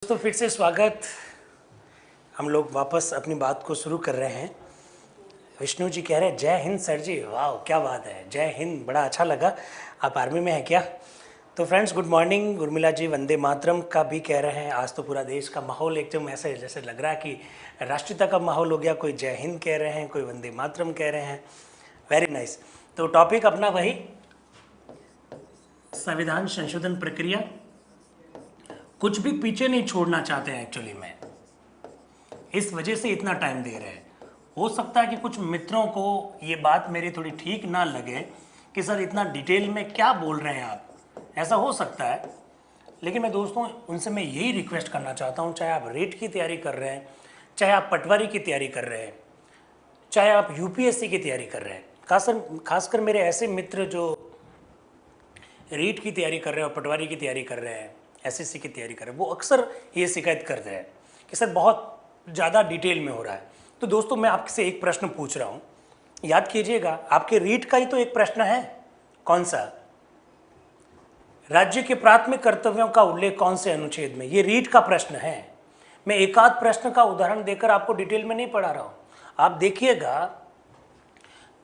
दोस्तों फिर से स्वागत। हम लोग वापस अपनी बात को शुरू कर रहे हैं। विष्णु जी कह रहे हैं जय हिंद सर जी। वाह क्या बात है, जय हिंद, बड़ा अच्छा लगा। आप आर्मी में हैं क्या? तो friends good morning. Urmila ji Vande Mataram का भी कह रहे हैं। आज तो पूरा देश का माहौल एकदम ऐसे जैसे लग रहा है कि राष्ट्रीयता का माहौल हो गया। कोई जय हिंद कह रहे हैं, कोई वंदे मातरम कह रहे हैं। Very nice. तो टॉपिक अपना वही संविधान संशोधन प्रक्रिया। कुछ भी पीछे नहीं छोड़ना चाहते हैं एक्चुअली में, इस वजह से इतना टाइम दे रहे हैं। हो सकता है कि कुछ मित्रों को ये बात मेरी थोड़ी ठीक ना लगे कि सर इतना डिटेल में क्या बोल रहे हैं आप, ऐसा हो सकता है। लेकिन मैं दोस्तों उनसे मैं यही रिक्वेस्ट करना चाहता हूँ, चाहे आप रेट की तैयारी कर रहे हैं, चाहे आप पटवारी की तैयारी कर रहे हैं, चाहे आप यूपीएससी की तैयारी कर रहे हैं, खासकर मेरे ऐसे मित्र जो रीट की तैयारी कर रहे हैं और पटवारी की तैयारी कर रहे हैं, एसएससी की तैयारी कर रहे हैं, वो अक्सर ये शिकायत करते हैं कि सर बहुत ज़्यादा डिटेल में हो रहा है। तो दोस्तों मैं आपसे एक प्रश्न पूछ रहा हूँ, याद कीजिएगा। आपके रीट का ही तो एक प्रश्न है, कौन सा? राज्य के प्राथमिक कर्तव्यों का उल्लेख कौन से अनुच्छेद में, ये रीट का प्रश्न है। मैं एक आध प्रश्न का उदाहरण देकर आपको डिटेल में नहीं पढ़ा रहा हूँ। आप देखिएगा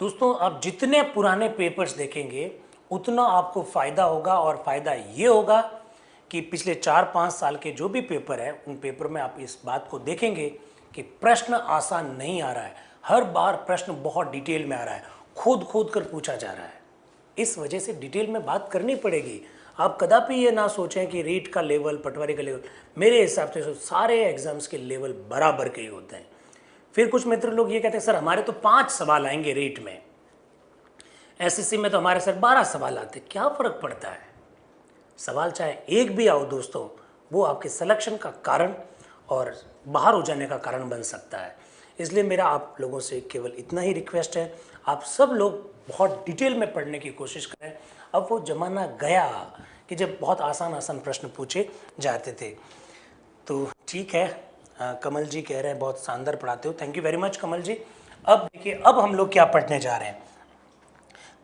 दोस्तों, आप जितने पुराने पेपर्स देखेंगे उतना आपको फ़ायदा होगा। और फ़ायदा ये होगा कि पिछले 4-5 साल के जो भी पेपर है उन पेपर में आप इस बात को देखेंगे कि प्रश्न आसान नहीं आ रहा है। हर बार प्रश्न बहुत डिटेल में आ रहा है, खोद कर पूछा जा रहा है। इस वजह से डिटेल में बात करनी पड़ेगी। आप कदापि ये ना सोचें कि रीट का लेवल, पटवारी का लेवल, मेरे हिसाब से सारे एग्जाम्स के लेवल बराबर के ही होते हैं। फिर कुछ मित्र लोग ये कहते हैं सर हमारे तो 5 सवाल आएंगे रीट में, एसएससी में तो हमारे सर 12 सवाल आते। क्या फ़र्क पड़ता है? सवाल चाहे एक भी आओ दोस्तों, वो आपके सिलेक्शन का कारण और बाहर हो जाने का कारण बन सकता है। इसलिए मेरा आप लोगों से केवल इतना ही रिक्वेस्ट है, आप सब लोग बहुत डिटेल में पढ़ने की कोशिश करें। अब वो ज़माना गया कि जब बहुत आसान प्रश्न पूछे जाते थे। तो ठीक है, कमल जी कह रहे हैं बहुत शानदार पढ़ाते हो, थैंक यू वेरी मच कमल जी। अब देखिए, अब हम लोग क्या पढ़ने जा रहे हैं।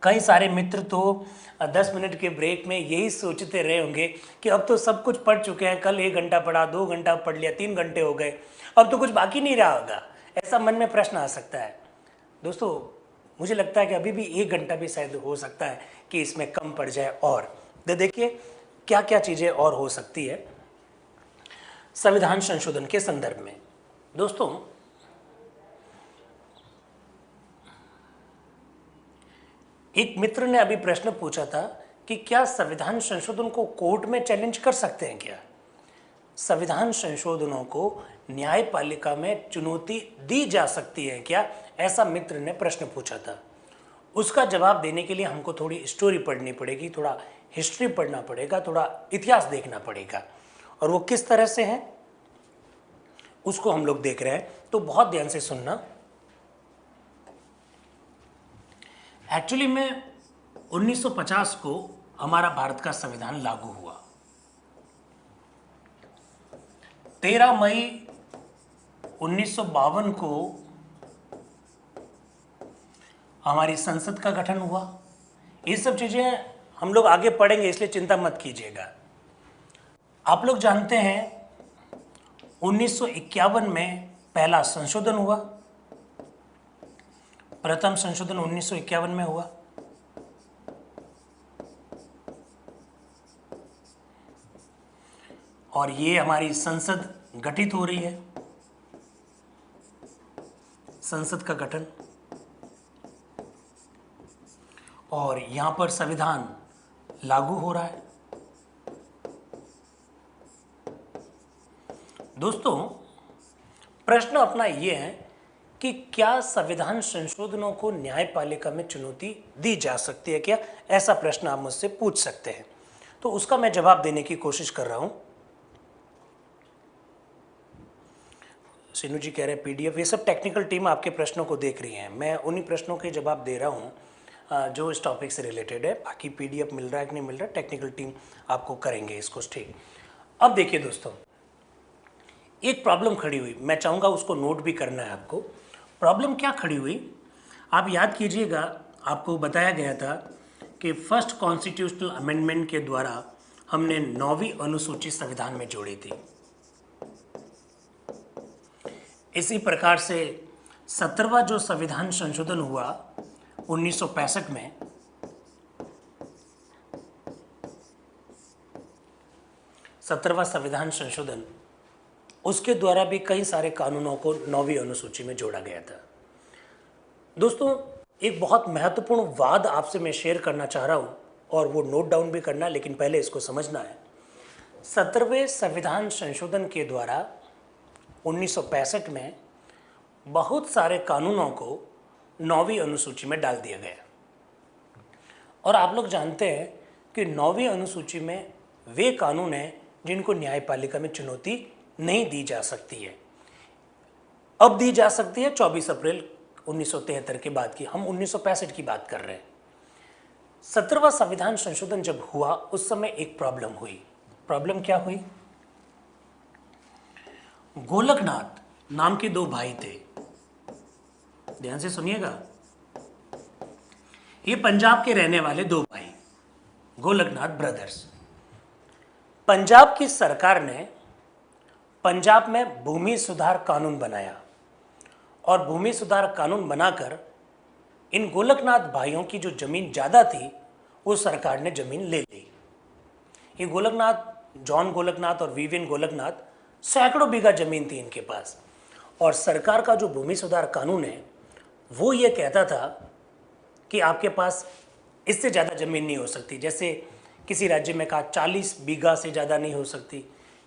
कई सारे मित्र तो 10 मिनट के ब्रेक में यही सोचते रहे होंगे कि अब तो सब कुछ पढ़ चुके हैं, कल 1 घंटा पढ़ा, 2 घंटा पढ़ लिया, 3 घंटे हो गए, अब तो कुछ बाकी नहीं रहा होगा। ऐसा मन में प्रश्न आ सकता है। दोस्तों मुझे लगता है कि अभी भी 1 घंटा भी शायद हो सकता है कि इसमें कम पड़ जाए। और तो देखिए क्या क्या चीज़ें और हो सकती है संविधान संशोधन के संदर्भ में। दोस्तों एक मित्र ने अभी प्रश्न पूछा था कि क्या संविधान संशोधन को कोर्ट में चैलेंज कर सकते हैं क्या? संविधान संशोधनों को न्यायपालिका में चुनौती दी जा सकती है क्या? ऐसा मित्र ने प्रश्न पूछा था। उसका जवाब देने के लिए हमको थोड़ी स्टोरी पढ़नी पड़ेगी, थोड़ा हिस्ट्री पढ़ना पड़ेगा, थोड़ा इतिहास देखना पड़ेगा। और वो किस तरह से है उसको हम लोग देख रहे हैं, तो बहुत ध्यान से सुनना। एक्चुअली में 1950 को हमारा भारत का संविधान लागू हुआ। 13 मई 1952 को हमारी संसद का गठन हुआ। ये सब चीज़ें हम लोग आगे पढ़ेंगे, इसलिए चिंता मत कीजिएगा। आप लोग जानते हैं 1951 में पहला संशोधन हुआ, प्रथम संशोधन 1951 में हुआ। और ये हमारी संसद गठित हो रही है, संसद का गठन, और यहां पर संविधान लागू हो रहा है। दोस्तों प्रश्न अपना ये है कि क्या संविधान संशोधनों को न्यायपालिका में चुनौती दी जा सकती है क्या? ऐसा प्रश्न आप मुझसे पूछ सकते हैं, तो उसका मैं जवाब देने की कोशिश कर रहा हूं। सीनू जी कह रहे हैं पीडीएफ, ये सब टेक्निकल टीम आपके प्रश्नों को देख रही है। मैं उन्हीं प्रश्नों के जवाब दे रहा हूं जो इस टॉपिक से रिलेटेड है। बाकी पीडीएफ मिल रहा है कि नहीं मिल रहा, टेक्निकल टीम आपको करेंगे इसको ठीक। अब देखिए दोस्तों, एक प्रॉब्लम खड़ी हुई, मैं चाहूँगा उसको नोट भी करना है आपको। प्रॉब्लम क्या खड़ी हुई आप याद कीजिएगा। आपको बताया गया था कि फर्स्ट कॉन्स्टिट्यूशनल अमेंडमेंट के द्वारा हमने 9वीं अनुसूची संविधान में जोड़ी थी। इसी प्रकार से 17वां जो संविधान संशोधन हुआ 1965 में, 17वां संविधान संशोधन, उसके द्वारा भी कई सारे कानूनों को 9वीं अनुसूची में जोड़ा गया था। दोस्तों, एक बहुत महत्वपूर्ण वाद आपसे मैं शेयर करना चाह रहा हूँ और वो नोट डाउन भी करना, लेकिन पहले इसको समझना है। 17वें संविधान संशोधन के द्वारा 1965 में बहुत सारे कानूनों को 9वीं अनुसूची में डाल दिया गया। और आप लोग जानते हैं कि 9वीं अनुसूची में वे कानून हैं जिनको न्यायपालिका में चुनौती नहीं दी जा सकती है। अब दी जा सकती है 24 अप्रैल 1973 के बाद की, हम 1965 की बात कर रहे हैं। 17वां संविधान संशोधन जब हुआ उस समय एक प्रॉब्लम हुई। प्रॉब्लम क्या हुई? गोलकनाथ नाम के दो भाई थे, ध्यान से सुनिएगा। ये पंजाब के रहने वाले दो भाई, गोलकनाथ ब्रदर्स। पंजाब की सरकार ने पंजाब में भूमि सुधार कानून बनाया और भूमि सुधार कानून बनाकर इन गोलकनाथ भाइयों की जो जमीन ज़्यादा थी वो सरकार ने जमीन ले ली। ये गोलकनाथ, जॉन गोलकनाथ और विवियन गोलकनाथ, सैकड़ों बीघा जमीन थी इनके पास। और सरकार का जो भूमि सुधार कानून है वो ये कहता था कि आपके पास इससे ज़्यादा ज़मीन नहीं हो सकती। जैसे किसी राज्य में कहा 40 बीघा से ज़्यादा नहीं हो सकती,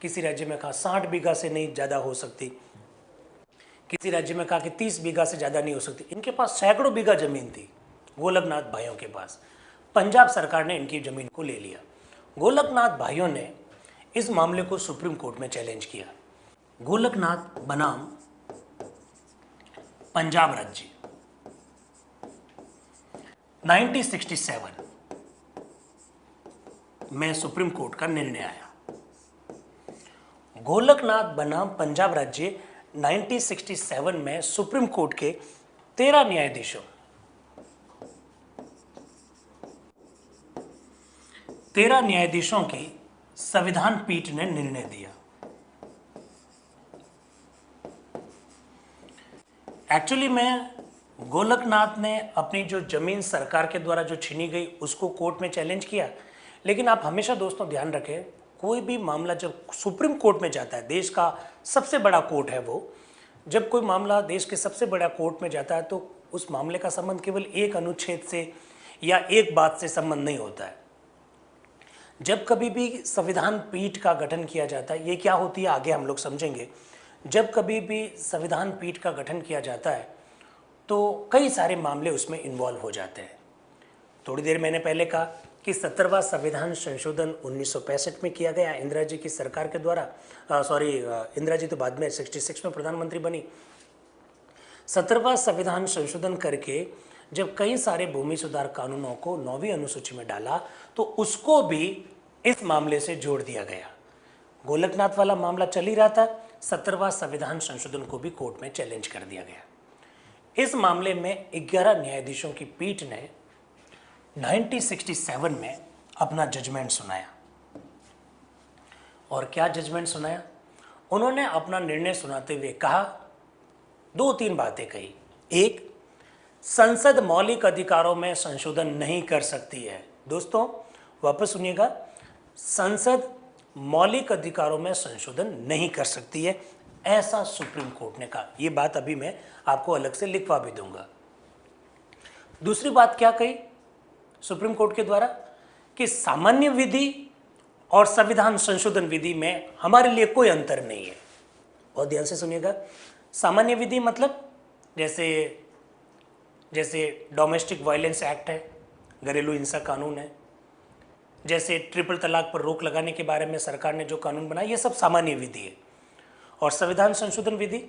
किसी राज्य में कहा 60 बीघा से नहीं ज़्यादा हो सकती, किसी राज्य में कहा कि 30 बीघा से ज़्यादा नहीं हो सकती। इनके पास सैकड़ों बीघा ज़मीन थी गोलकनाथ भाइयों के पास। पंजाब सरकार ने इनकी ज़मीन को ले लिया। गोलकनाथ भाइयों ने इस मामले को सुप्रीम कोर्ट में चैलेंज किया। गोलकनाथ बनाम पंजाब राज्य, 1967 में सुप्रीम कोर्ट का निर्णय आया। गोलकनाथ बनाम पंजाब राज्य 1967 में सुप्रीम कोर्ट के 13 न्यायाधीशों, 13 न्यायाधीशों की संविधान पीठ ने निर्णय दिया। एक्चुअली में गोलकनाथ ने अपनी जो जमीन सरकार के द्वारा जो छीनी गई उसको कोर्ट में चैलेंज किया। लेकिन आप हमेशा दोस्तों ध्यान रखें, कोई भी मामला जब सुप्रीम कोर्ट में जाता है, देश का सबसे बड़ा कोर्ट है वो, जब कोई मामला देश के सबसे बड़ा कोर्ट में जाता है तो उस मामले का संबंध केवल एक अनुच्छेद से या एक बात से संबंध नहीं होता है। जब कभी भी संविधान पीठ का गठन किया जाता है, ये क्या होती है आगे हम लोग समझेंगे। जब कभी भी संविधान पीठ का गठन किया जाता है तो कई सारे मामले उसमें इन्वॉल्व हो जाते हैं। थोड़ी देर मैंने पहले कहा कि 17वां संविधान संशोधन 1965 में किया गया इंदिरा जी की सरकार के द्वारा। इंदिरा जी तो बाद में 66 में प्रधानमंत्री बनी। 17वां संविधान संशोधन करके जब कई सारे भूमि सुधार कानूनों को 9वीं अनुसूची में डाला तो उसको भी इस मामले से जोड़ दिया गया। गोलकनाथ वाला मामला चल ही रहा था, 17वां संविधान संशोधन को भी कोर्ट में चैलेंज कर दिया गया। इस मामले में 11 न्यायाधीशों की पीठ ने 1967 में अपना जजमेंट सुनाया। और क्या जजमेंट सुनाया? उन्होंने अपना निर्णय सुनाते हुए कहा, 2-3 बातें कही। एक, संसद मौलिक अधिकारों में संशोधन नहीं कर सकती है। दोस्तों वापस सुनिएगा, संसद मौलिक अधिकारों में संशोधन नहीं कर सकती है, ऐसा सुप्रीम कोर्ट ने कहा। यह बात अभी मैं आपको अलग से लिखवा भी दूंगा। दूसरी बात क्या कही सुप्रीम कोर्ट के द्वारा? कि सामान्य विधि और संविधान संशोधन विधि में हमारे लिए कोई अंतर नहीं है। बहुत ध्यान से सुनिएगा। सामान्य विधि मतलब जैसे डोमेस्टिक वायलेंस एक्ट है, घरेलू हिंसा कानून है, जैसे ट्रिपल तलाक पर रोक लगाने के बारे में सरकार ने जो कानून बनाया, ये सब सामान्य विधि है। और संविधान संशोधन विधि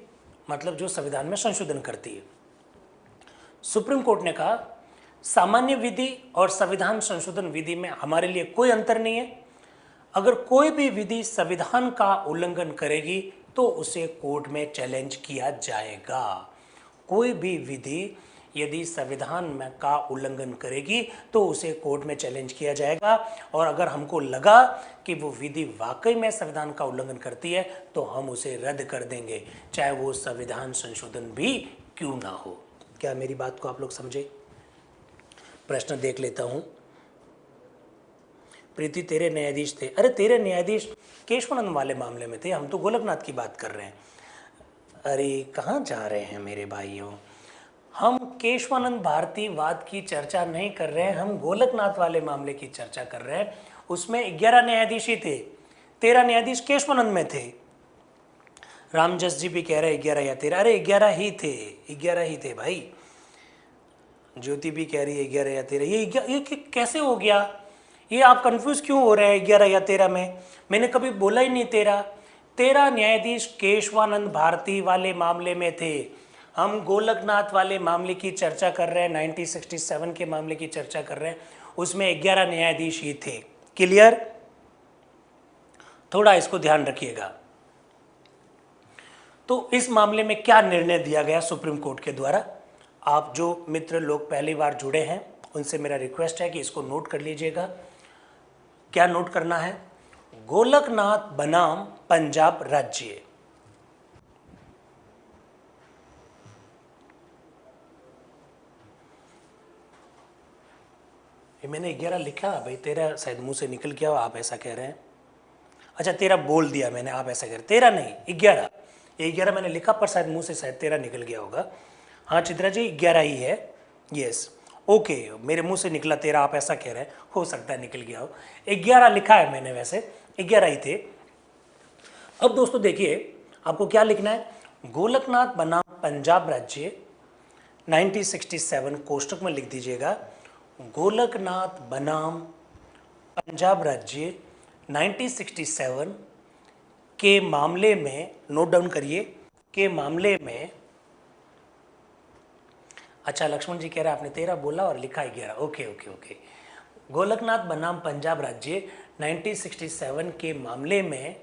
मतलब जो संविधान में संशोधन करती है। सुप्रीम कोर्ट ने कहा सामान्य विधि और संविधान संशोधन विधि में हमारे लिए कोई अंतर नहीं है। अगर कोई भी विधि संविधान का उल्लंघन करेगी तो उसे कोर्ट में चैलेंज किया जाएगा। कोई भी विधि यदि संविधान में का उल्लंघन करेगी तो उसे कोर्ट में चैलेंज किया जाएगा, और अगर हमको लगा कि वो विधि वाकई में संविधान का उल्लंघन करती है तो हम उसे रद्द कर देंगे, चाहे वो संविधान संशोधन भी क्यों ना हो। क्या मेरी बात को आप लोग समझे? प्रश्न देख लेता हूं। प्रीति, तेरे न्यायाधीश थे? अरे तेरे न्यायाधीश केशवानंद वाले मामले में थे, हम तो गोलकनाथ की बात कर रहे हैं। अरे कहाँ जा रहे हैं मेरे भाइयों, हम केशवानंद भारतीवाद की चर्चा नहीं कर रहे हैं, हम गोलकनाथ वाले मामले की चर्चा कर रहे हैं। उसमें 11 न्यायाधीश ही थे, 13 न्यायाधीश केशवानंद में थे। रामजस जी भी कह रहे 11 या 13, अरे 11 ही थे, 11 ही थे भाई। ज्योति भी कह रही है 11 या 13। ये कैसे हो गया? ये आप कंफ्यूज क्यों हो रहे हैं 11 या 13 में? मैंने कभी बोला ही नहीं 13। 13 न्यायाधीश केशवानंद भारती वाले मामले में थे, हम गोलकनाथ वाले मामले की चर्चा कर रहे हैं, 1967 के मामले की चर्चा कर रहे हैं, उसमें 11 न्यायाधीश ही थे। क्लियर? थोड़ा इसको ध्यान रखिएगा। तो इस मामले में क्या निर्णय दिया गया सुप्रीम कोर्ट के द्वारा? आप जो मित्र लोग पहली बार जुड़े हैं उनसे मेरा रिक्वेस्ट है कि इसको नोट कर लीजिएगा। क्या नोट करना है? गोलकनाथ बनाम पंजाब राज्य। ये मैंने 11 लिखा भाई, 13 शायद मुंह से निकल गया, आप ऐसा कह रहे हैं। अच्छा 13 बोल दिया मैंने, आप ऐसा कह रहे हैं। 13 नहीं 11, ये 11 मैंने लिखा पर शायद मुंह से शायद 13 निकल गया होगा। हाँ चित्रा जी 11 ही है, यस ओके, मेरे मुंह से निकला 13, आप ऐसा कह रहे हैं, हो सकता है निकल गया हो। 11 लिखा है मैंने, वैसे 11 ही थे। अब दोस्तों देखिए आपको क्या लिखना है, गोलकनाथ बनाम पंजाब राज्य 1967 कोष्टक में लिख दीजिएगा, गोलकनाथ बनाम पंजाब राज्य 1967 के मामले में, नोट डाउन करिए, के मामले में। अच्छा लक्ष्मण जी कह रहे हैं आपने 13 बोला और लिखा 11, ओके ओके ओके। गोलकनाथ बनाम पंजाब राज्य 1967 के मामले में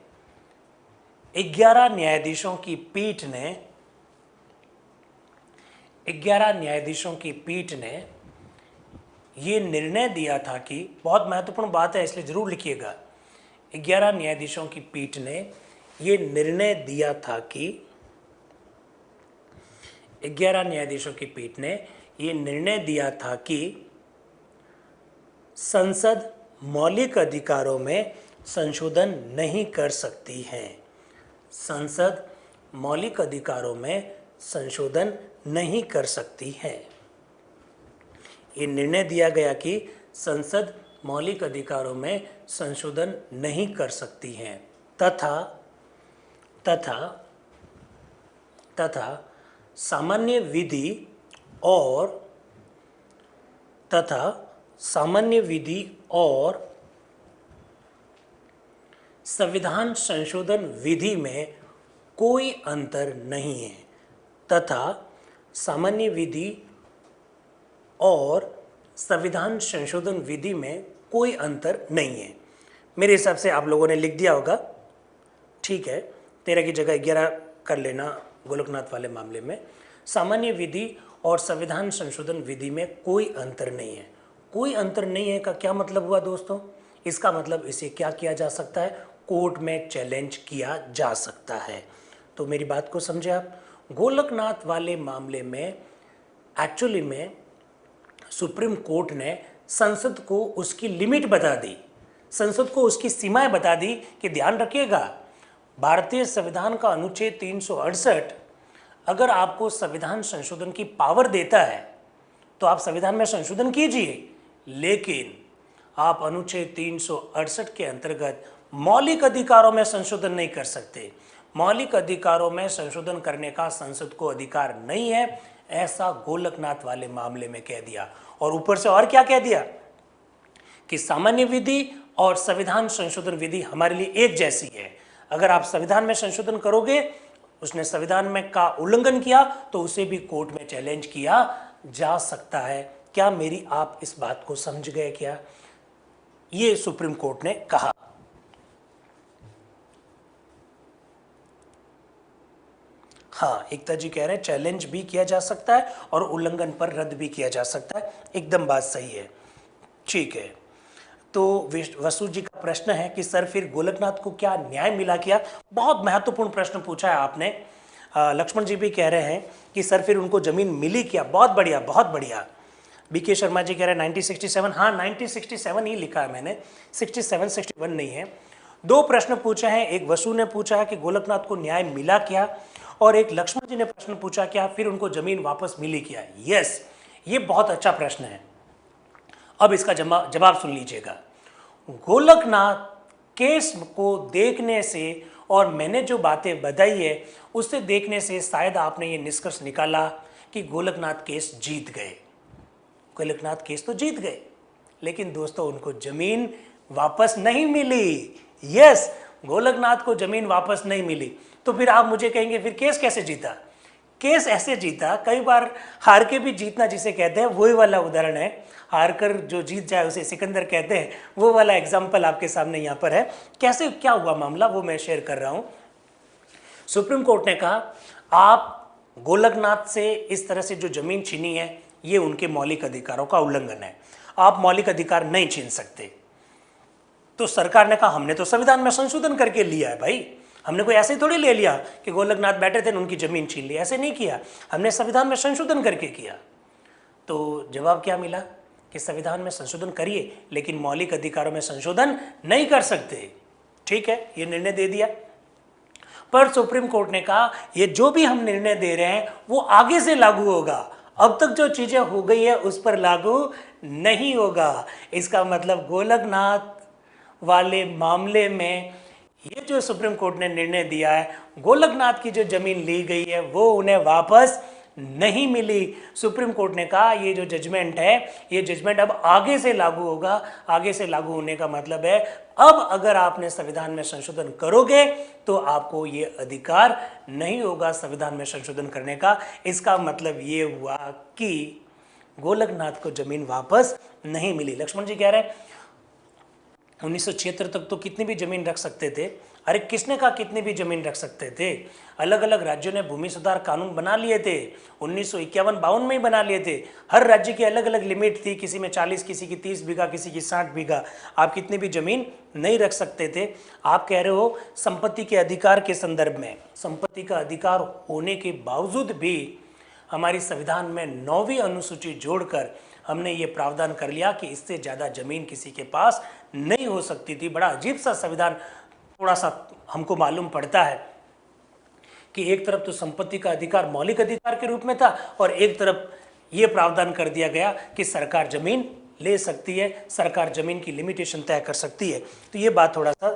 11 न्यायाधीशों की पीठ ने 11 न्यायाधीशों की पीठ ने ये निर्णय दिया था कि, बहुत महत्वपूर्ण बात है इसलिए जरूर लिखिएगा, 11 न्यायाधीशों की पीठ ने ये निर्णय दिया था कि 11 न्यायाधीशों की पीठ ने ये निर्णय दिया था कि संसद मौलिक अधिकारों में संशोधन नहीं कर सकती है, संसद मौलिक अधिकारों में संशोधन नहीं कर सकती है। ये निर्णय दिया गया कि संसद मौलिक अधिकारों में संशोधन नहीं कर सकती है तथा तथा तथा सामान्य विधि और तथा सामान्य विधि और संविधान संशोधन विधि में कोई अंतर नहीं है, तथा सामान्य विधि और संविधान संशोधन विधि में कोई अंतर नहीं है। मेरे हिसाब से आप लोगों ने लिख दिया होगा, ठीक है, 13 की जगह 11 कर लेना गोलकनाथ वाले मामले में। सामान्य विधि और संविधान संशोधन विधि में कोई अंतर नहीं है। कोई अंतर नहीं है का क्या मतलब हुआ दोस्तों? इसका मतलब इसे क्या किया जा सकता है, कोर्ट में चैलेंज किया जा सकता है। तो मेरी बात को समझे आप, गोलकनाथ वाले मामले में एक्चुअली में सुप्रीम कोर्ट ने संसद को उसकी लिमिट बता दी, संसद को उसकी सीमाएं बता दी कि ध्यान रखिएगा, भारतीय संविधान का अनुच्छेद 368 अगर आपको संविधान संशोधन की पावर देता है तो आप संविधान में संशोधन कीजिए, लेकिन आप अनुच्छेद 368 के अंतर्गत मौलिक अधिकारों में संशोधन नहीं कर सकते। मौलिक अधिकारों में संशोधन करने का संसद को अधिकार नहीं है, ऐसा गोलकनाथ वाले मामले में कह दिया। और ऊपर से और क्या कह दिया कि सामान्य विधि और संविधान संशोधन विधि हमारे लिए एक जैसी है। अगर आप संविधान में संशोधन करोगे, उसने संविधान में का उल्लंघन किया तो उसे भी कोर्ट में चैलेंज किया जा सकता है। क्या मेरी आप इस बात को समझ गए? क्या ये सुप्रीम कोर्ट ने कहा। हाँ, एकता जी कह रहे हैं चैलेंज भी किया जा सकता है और उल्लंघन पर रद्द भी किया जा सकता है, एकदम बात सही है। ठीक है, तो वसु जी का प्रश्न है कि सर फिर गोलकनाथ को क्या न्याय मिला? क्या बहुत महत्वपूर्ण प्रश्न पूछा है आपने। लक्ष्मण जी भी कह रहे हैं कि सर फिर उनको जमीन मिली क्या? बहुत बढ़िया, बहुत बढ़िया। बीके शर्मा जी कह रहे हैं 1967, हाँ 1967 ही लिखा है मैंने, 67 61 नहीं है। दो प्रश्न पूछे हैं, एक वसु ने पूछा है कि गोलकनाथ को न्याय मिला क्या, और एक लक्ष्मण जी ने प्रश्न पूछा क्या फिर उनको जमीन वापस मिली क्या? यस, ये बहुत अच्छा प्रश्न है। अब इसका जवाब सुन लीजिएगा। गोलकनाथ केस को देखने से और मैंने जो बातें बताई है उससे देखने से शायद आपने ये निष्कर्ष निकाला कि गोलकनाथ केस जीत गए। गोलकनाथ केस तो जीत गए, लेकिन दोस्तों उनको जमीन वापस नहीं मिली। यस, गोलकनाथ को जमीन वापस नहीं मिली। तो फिर आप मुझे कहेंगे फिर केस कैसे जीता? केस ऐसे जीता, कई बार हार के भी जीतना जिसे कहते हैं, वही वाला उदाहरण है। हार कर जो जीत जाए उसे सिकंदर कहते हैं, वो वाला एग्जाम्पल आपके सामने यहाँ पर है। कैसे क्या हुआ मामला वो मैं शेयर कर रहा हूँ। सुप्रीम कोर्ट ने कहा आप गोलकनाथ से इस तरह से जो जमीन छीनी है ये उनके मौलिक अधिकारों का उल्लंघन है, आप मौलिक अधिकार नहीं छीन सकते। तो सरकार ने कहा हमने तो संविधान में संशोधन करके लिया है भाई, हमने कोई ऐसे ही थोड़ी ले लिया कि गोलकनाथ बैठे थे उनकी जमीन छीन ली, ऐसे नहीं किया, हमने संविधान में संशोधन करके किया। तो जवाब क्या मिला कि संविधान में संशोधन करिए लेकिन मौलिक अधिकारों में संशोधन नहीं कर सकते। ठीक है, ये निर्णय दे दिया। पर सुप्रीम कोर्ट ने कहा ये जो भी हम निर्णय दे रहे हैं वो आगे से लागू होगा, अब तक जो चीजें हो गई है उस पर लागू नहीं होगा। इसका मतलब गोलकनाथ वाले मामले में ये जो सुप्रीम कोर्ट ने निर्णय दिया है, गोलकनाथ की जो जमीन ली गई है वो उन्हें वापस नहीं मिली। सुप्रीम कोर्ट ने कहा ये जो जजमेंट है ये जजमेंट अब आगे से लागू होगा। आगे से लागू होने का मतलब है अब अगर आपने संविधान में संशोधन करोगे तो आपको ये अधिकार नहीं होगा संविधान में संशोधन करने का। इसका मतलब ये हुआ कि गोलकनाथ को जमीन वापस नहीं मिली। लक्ष्मण जी कह रहे हैं 1976 तक तो कितनी भी जमीन रख सकते थे। अरे किसने कहा कितनी भी जमीन रख सकते थे? अलग अलग राज्यों ने भूमि सुधार कानून बना लिए थे, 1951-52 में ही बना लिए थे। हर राज्य की अलग अलग लिमिट थी, किसी में 40, किसी की 30 बीघा, किसी की 60 बीघा। आप कितनी भी जमीन नहीं रख सकते थे। आप कह रहे हो संपत्ति के अधिकार के संदर्भ में, संपत्ति का अधिकार होने के बावजूद भी हमारी संविधान में 9वीं अनुसूची जोड़कर हमने ये प्रावधान कर लिया कि इससे ज़्यादा जमीन किसी के पास नहीं हो सकती थी। बड़ा अजीब सा संविधान थोड़ा सा हमको मालूम पड़ता है कि एक तरफ तो संपत्ति का अधिकार मौलिक अधिकार के रूप में था और एक तरफ ये प्रावधान कर दिया गया कि सरकार जमीन ले सकती है, सरकार जमीन की लिमिटेशन तय कर सकती है। तो ये बात थोड़ा सा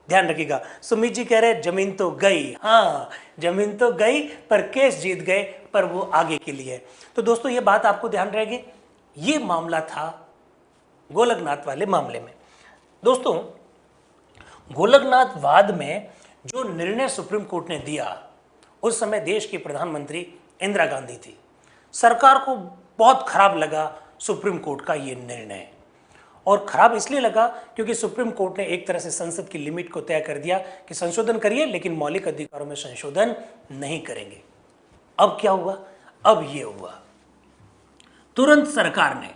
ध्यान रखिएगा। सुमित जी कह रहे हैं जमीन तो गई, हाँ जमीन तो गई पर केस जीत गए, पर वो आगे के लिए। तो दोस्तों ये बात आपको ध्यान रहेगी। ये मामला था गोलकनाथ वाले मामले में। दोस्तों गोलकनाथ वाद में जो निर्णय सुप्रीम कोर्ट ने दिया, उस समय देश की प्रधानमंत्री इंदिरा गांधी थी। सरकार को बहुत खराब लगा सुप्रीम कोर्ट का ये निर्णय, और खराब इसलिए लगा क्योंकि सुप्रीम कोर्ट ने एक तरह से संसद की लिमिट को तय कर दिया कि संशोधन करिए लेकिन मौलिक अधिकारों में संशोधन नहीं करेंगे। अब क्या हुआ? अब ये हुआ, तुरंत सरकार ने,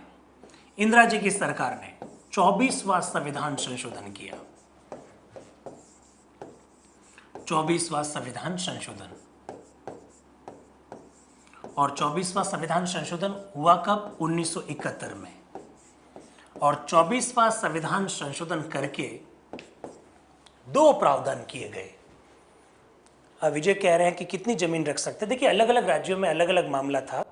इंदिरा जी की सरकार ने 24वां संविधान संशोधन किया। 24वां संविधान संशोधन, और 24वां संविधान संशोधन हुआ कब? 1971 में। और 24वां संविधान संशोधन करके 2 प्रावधान किए गए। अब विजय कह रहे हैं कि कितनी जमीन रख सकते। देखिए अलग अलग राज्यों में अलग अलग मामला था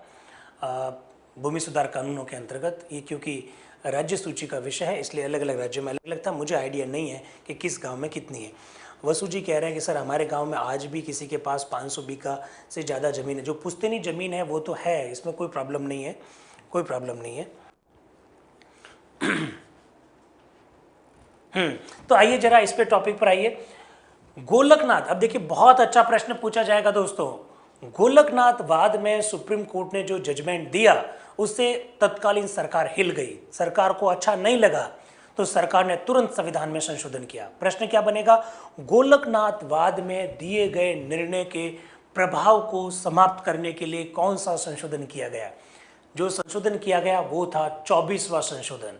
भूमि सुधार कानूनों के अंतर्गत। ये क्योंकि राज्य सूची का विषय है इसलिए अलग अलग राज्यों में अलग अलग था। मुझे आइडिया नहीं है कि किस गांव में कितनी है। वसु जी कह रहे हैं कि सर हमारे गांव में आज भी किसी के पास 500 बीघा से ज़्यादा ज़मीन है। जो पुश्तैनी ज़मीन है वो तो है, इसमें कोई प्रॉब्लम नहीं है, कोई प्रॉब्लम नहीं है। तो आइए जरा इस पे टॉपिक पर आइए। गोलकनाथ, अब देखिए बहुत अच्छा प्रश्न पूछा जाएगा दोस्तों। गोलकनाथ वाद में सुप्रीम कोर्ट ने जो जजमेंट दिया उससे तत्कालीन सरकार हिल गई। सरकार को अच्छा नहीं लगा तो सरकार ने तुरंत संविधान में संशोधन किया। प्रश्न क्या बनेगा? गोलकनाथ वाद में दिए गए निर्णय के प्रभाव को समाप्त करने के लिए कौन सा संशोधन किया गया? जो संशोधन किया गया वो था 24वां संशोधन।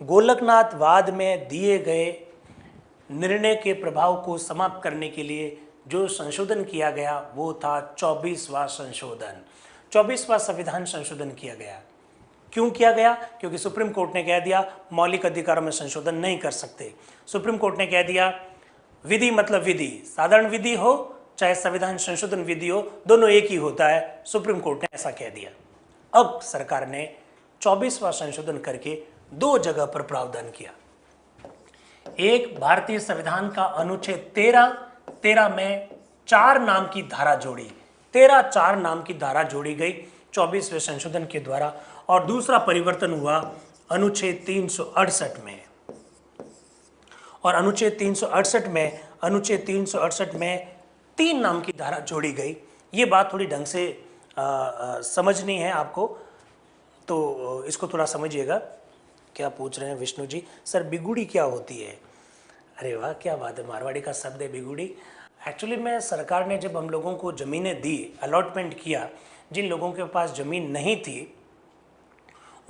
गोलकनाथवाद में दिए गए निर्णय के प्रभाव को समाप्त करने के लिए जो संशोधन किया गया वो था 24वां संशोधन। 24वां संविधान संशोधन किया गया। क्यों किया गया? क्योंकि सुप्रीम कोर्ट ने कह दिया मौलिक अधिकारों में संशोधन नहीं कर सकते। सुप्रीम कोर्ट ने कह दिया विधि मतलब विधि, साधारण विधि हो चाहे संविधान संशोधन विधि हो, दोनों एक ही होता है। सुप्रीम कोर्ट ने ऐसा कह दिया। अब सरकार ने 24वां संशोधन करके दो जगह पर प्रावधान किया। एक, भारतीय संविधान का अनुच्छेद 13 में 4 नाम की धारा जोड़ी, 4 नाम की धारा जोड़ी गई 24वें संशोधन के द्वारा। और दूसरा परिवर्तन हुआ अनुच्छेद 368 में। और अनुच्छेद 368 में 3 नाम की धारा जोड़ी गई। ये बात थोड़ी ढंग से समझनी है आपको, तो इसको थोड़ा समझिएगा। क्या पूछ रहे हैं विष्णु जी? सर बिगुड़ी क्या होती है? अरे वाह, क्या बात है, मारवाड़ी का शब्द है बिगुड़ी। एक्चुअली में सरकार ने जब हम लोगों को ज़मीनें दी, अलॉटमेंट किया, जिन लोगों के पास ज़मीन नहीं थी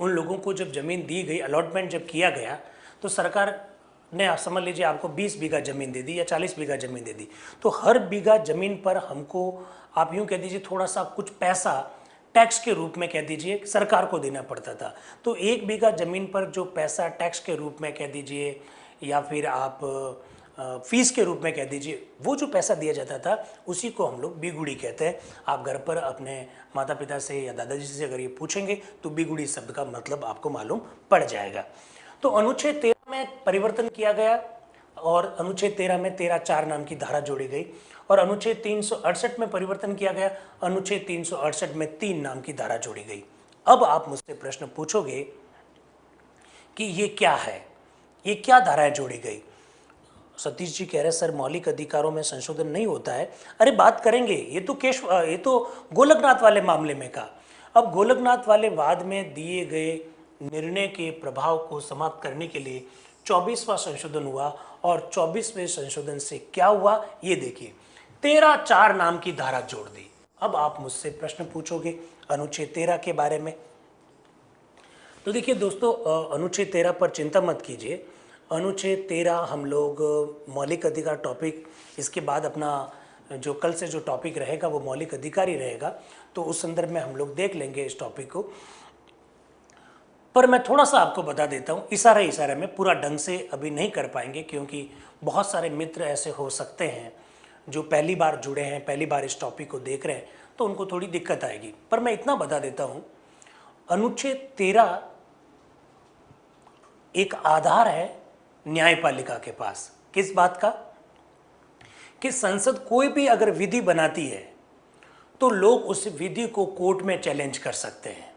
उन लोगों को जब ज़मीन दी गई, अलॉटमेंट जब किया गया, तो सरकार ने, आप समझ लीजिए, आपको 20 बीघा ज़मीन दे दी या 40 बीघा ज़मीन दे दी, तो हर बीघा ज़मीन पर हमको, आप यूँ कह दीजिए, थोड़ा सा कुछ पैसा टैक्स के रूप में कह दीजिए सरकार को देना पड़ता था। तो 1 बीघा ज़मीन पर जो पैसा टैक्स के रूप में कह दीजिए या फिर आप फीस के रूप में कह दीजिए, वो जो पैसा दिया जाता था उसी को हम लोग बिगुड़ी कहते हैं। आप घर पर अपने माता पिता से या दादाजी से अगर ये पूछेंगे तो बिगुड़ी शब्द का मतलब आपको मालूम पड़ जाएगा। तो अनुच्छेद 13 में परिवर्तन किया गया और अनुच्छेद 13 में 4 नाम की धारा जोड़ी गई। और अनुच्छेद 368 में परिवर्तन किया गया, अनुच्छेद 368 में 3 नाम की धारा जोड़ी गई। अब आप मुझसे प्रश्न पूछोगे कि ये क्या है, ये क्या धाराएं जोड़ी गई? सतीश जी कह रहे सर मौलिक अधिकारों में संशोधन नहीं होता है। अरे बात करेंगे, ये तो गोलकनाथ वाले मामले में का। अब गोलकनाथ वाले वाद में दिए गए निर्णय के प्रभाव को समाप्त करने के लिए 24वां संशोधन हुआ। और 24वें संशोधन से क्या हुआ ये देखिए, 4 नाम की धारा जोड़ दी। अब आप मुझसे प्रश्न पूछोगे अनुच्छेद 13 के बारे में। तो देखिए दोस्तों, अनुच्छेद 13 पर चिंता मत कीजिए। अनुच्छेद 13 हम लोग मौलिक अधिकार टॉपिक, इसके बाद अपना जो कल से जो टॉपिक रहेगा वो मौलिक अधिकार ही रहेगा, तो उस संदर्भ में हम लोग देख लेंगे इस टॉपिक को। पर मैं थोड़ा सा आपको बता देता हूँ, इशारे में, पूरा ढंग से अभी नहीं कर पाएंगे क्योंकि बहुत सारे मित्र ऐसे हो सकते हैं जो पहली बार जुड़े हैं, पहली बार इस टॉपिक को देख रहे हैं, तो उनको थोड़ी दिक्कत आएगी। पर मैं इतना बता देता हूँ, अनुच्छेद 13 एक आधार है न्यायपालिका के पास। किस बात का? कि संसद कोई भी अगर विधि बनाती है तो लोग उस विधि को कोर्ट में चैलेंज कर सकते हैं।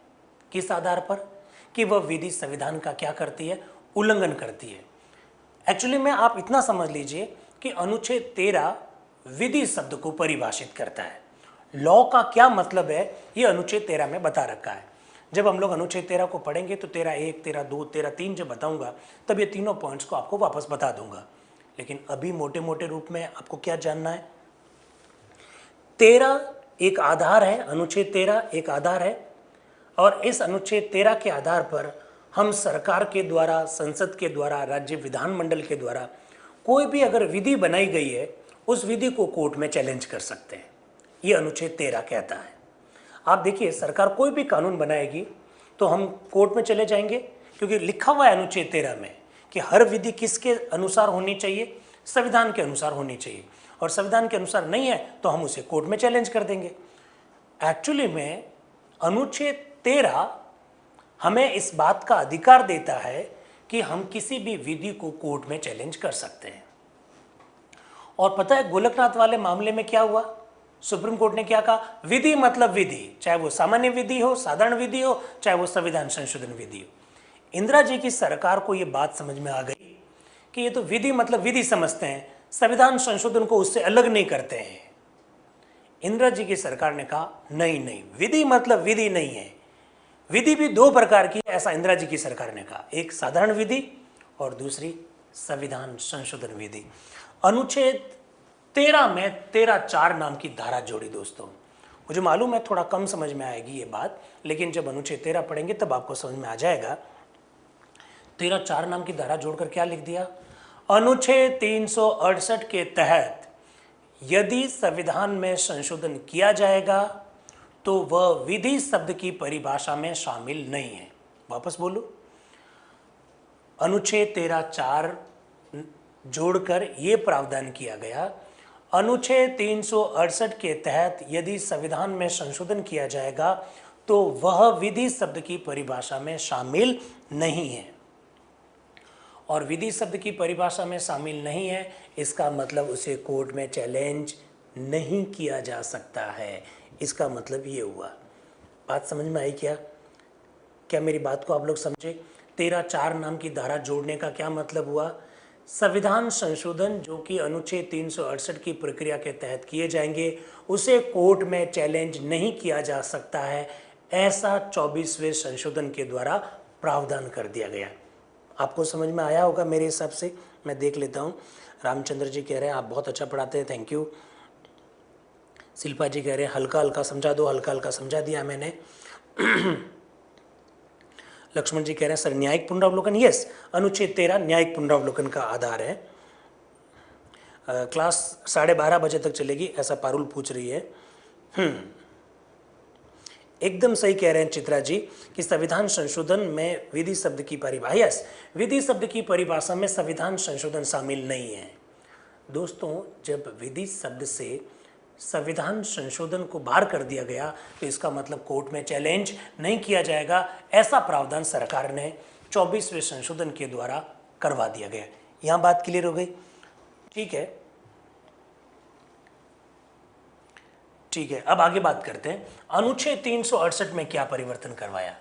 किस आधार पर? कि वह विधि संविधान का क्या करती है? उल्लंघन करती है। एक्चुअली में आप इतना समझ लीजिए कि अनुच्छेद 13 विधि शब्द को परिभाषित करता है। लॉ का क्या मतलब है ये अनुच्छेद 13 में बता रखा है। जब हम लोग अनुच्छेद 13 को पढ़ेंगे तो 13(1), 13(2), 13(3) जब बताऊंगा तब ये तीनों पॉइंट्स को आपको वापस बता दूंगा। लेकिन अभी मोटे मोटे रूप में आपको क्या जानना है? 13 एक आधार है, अनुच्छेद 13 एक आधार है। और इस अनुच्छेद 13 के आधार पर हम सरकार के द्वारा, संसद के द्वारा, राज्य विधानमंडल के द्वारा कोई भी अगर विधि बनाई गई है उस विधि को कोर्ट में चैलेंज कर सकते हैं। ये अनुच्छेद 13 कहता है। आप देखिए, सरकार कोई भी कानून बनाएगी तो हम कोर्ट में चले जाएंगे, क्योंकि लिखा हुआ है अनुच्छेद 13 में कि हर विधि किसके अनुसार होनी चाहिए? संविधान के अनुसार होनी चाहिए। और संविधान के अनुसार नहीं है तो हम उसे कोर्ट में चैलेंज कर देंगे। एक्चुअली में अनुच्छेद 13 हमें इस बात का अधिकार देता है कि हम किसी भी विधि को कोर्ट में चैलेंज कर सकते हैं। और पता है गोलकनाथ वाले मामले में क्या हुआ? सुप्रीम कोर्ट ने क्या कहा? विधि मतलब विधि, चाहे वो सामान्य विधि हो, साधारण विधि हो, चाहे वो संविधान संशोधन विधि हो। इंदिरा जी की सरकार को ये बात समझ में आ गई कि ये तो विधि मतलब विधि समझते हैं, संविधान संशोधन को उससे अलग नहीं करते हैं। इंदिरा जी की सरकार ने कहा नहीं, विधि मतलब विधि नहीं है, विधि भी 2 प्रकार की है, ऐसा इंदिरा जी की सरकार ने कहा। एक साधारण विधि और दूसरी संविधान संशोधन विधि। अनुच्छेद 13 में 13(4) नाम की धारा जोड़ी। दोस्तों मुझे मालूम है थोड़ा कम समझ में आएगी ये बात, लेकिन जब अनुच्छेद 13 पढ़ेंगे तब आपको समझ में आ जाएगा। 13(4) नाम की धारा जोड़कर क्या लिख दिया, अनुच्छेद 368 के तहत यदि संविधान में संशोधन किया जाएगा तो वह विधि शब्द की परिभाषा में शामिल नहीं है। वापस बोलो, अनुच्छेद 13(4) जोड़कर यह प्रावधान किया गया, अनुच्छेद 368 के तहत यदि संविधान में संशोधन किया जाएगा तो वह विधि शब्द की परिभाषा में शामिल नहीं है। और विधि शब्द की परिभाषा में शामिल नहीं है, इसका मतलब उसे कोर्ट में चैलेंज नहीं किया जा सकता है। इसका मतलब ये हुआ। बात समझ में आई क्या? क्या मेरी बात को आप लोग समझे? 13(4) नाम की धारा जोड़ने का क्या मतलब हुआ? संविधान संशोधन जो कि अनुच्छेद 368 की प्रक्रिया के तहत किए जाएंगे उसे कोर्ट में चैलेंज नहीं किया जा सकता है, ऐसा 24वें संशोधन के द्वारा प्रावधान कर दिया गया। आपको समझ में आया होगा मेरे हिसाब से। मैं देख लेता हूँ। रामचंद्र जी कह रहे हैं आप बहुत अच्छा पढ़ाते हैं, थैंक यू। शिल्पा जी कह रहे हैं हल्का हल्का समझा दो, हल्का हल्का समझा दिया मैंने। लक्ष्मण जी कह रहे हैं सर न्यायिक पुनरावलोकन, यस, अनुच्छेद 13 न्यायिक पुनरावलोकन का आधार है। क्लास 12:30 बजे तक चलेगी ऐसा पारुल पूछ रही है। एकदम सही कह रहे हैं चित्रा जी कि संविधान संशोधन में विधि शब्द की परिभाषा, यस, विधि शब्द की परिभाषा में संविधान संशोधन शामिल नहीं है। दोस्तों जब विधि शब्द से संविधान संशोधन को बाहर कर दिया गया तो इसका मतलब कोर्ट में चैलेंज नहीं किया जाएगा, ऐसा प्रावधान सरकार ने 24वें संशोधन के द्वारा करवा दिया गया। यहां बात क्लियर हो गई? ठीक है, ठीक है। अब आगे बात करते हैं अनुच्छेद 368 में क्या परिवर्तन करवाया।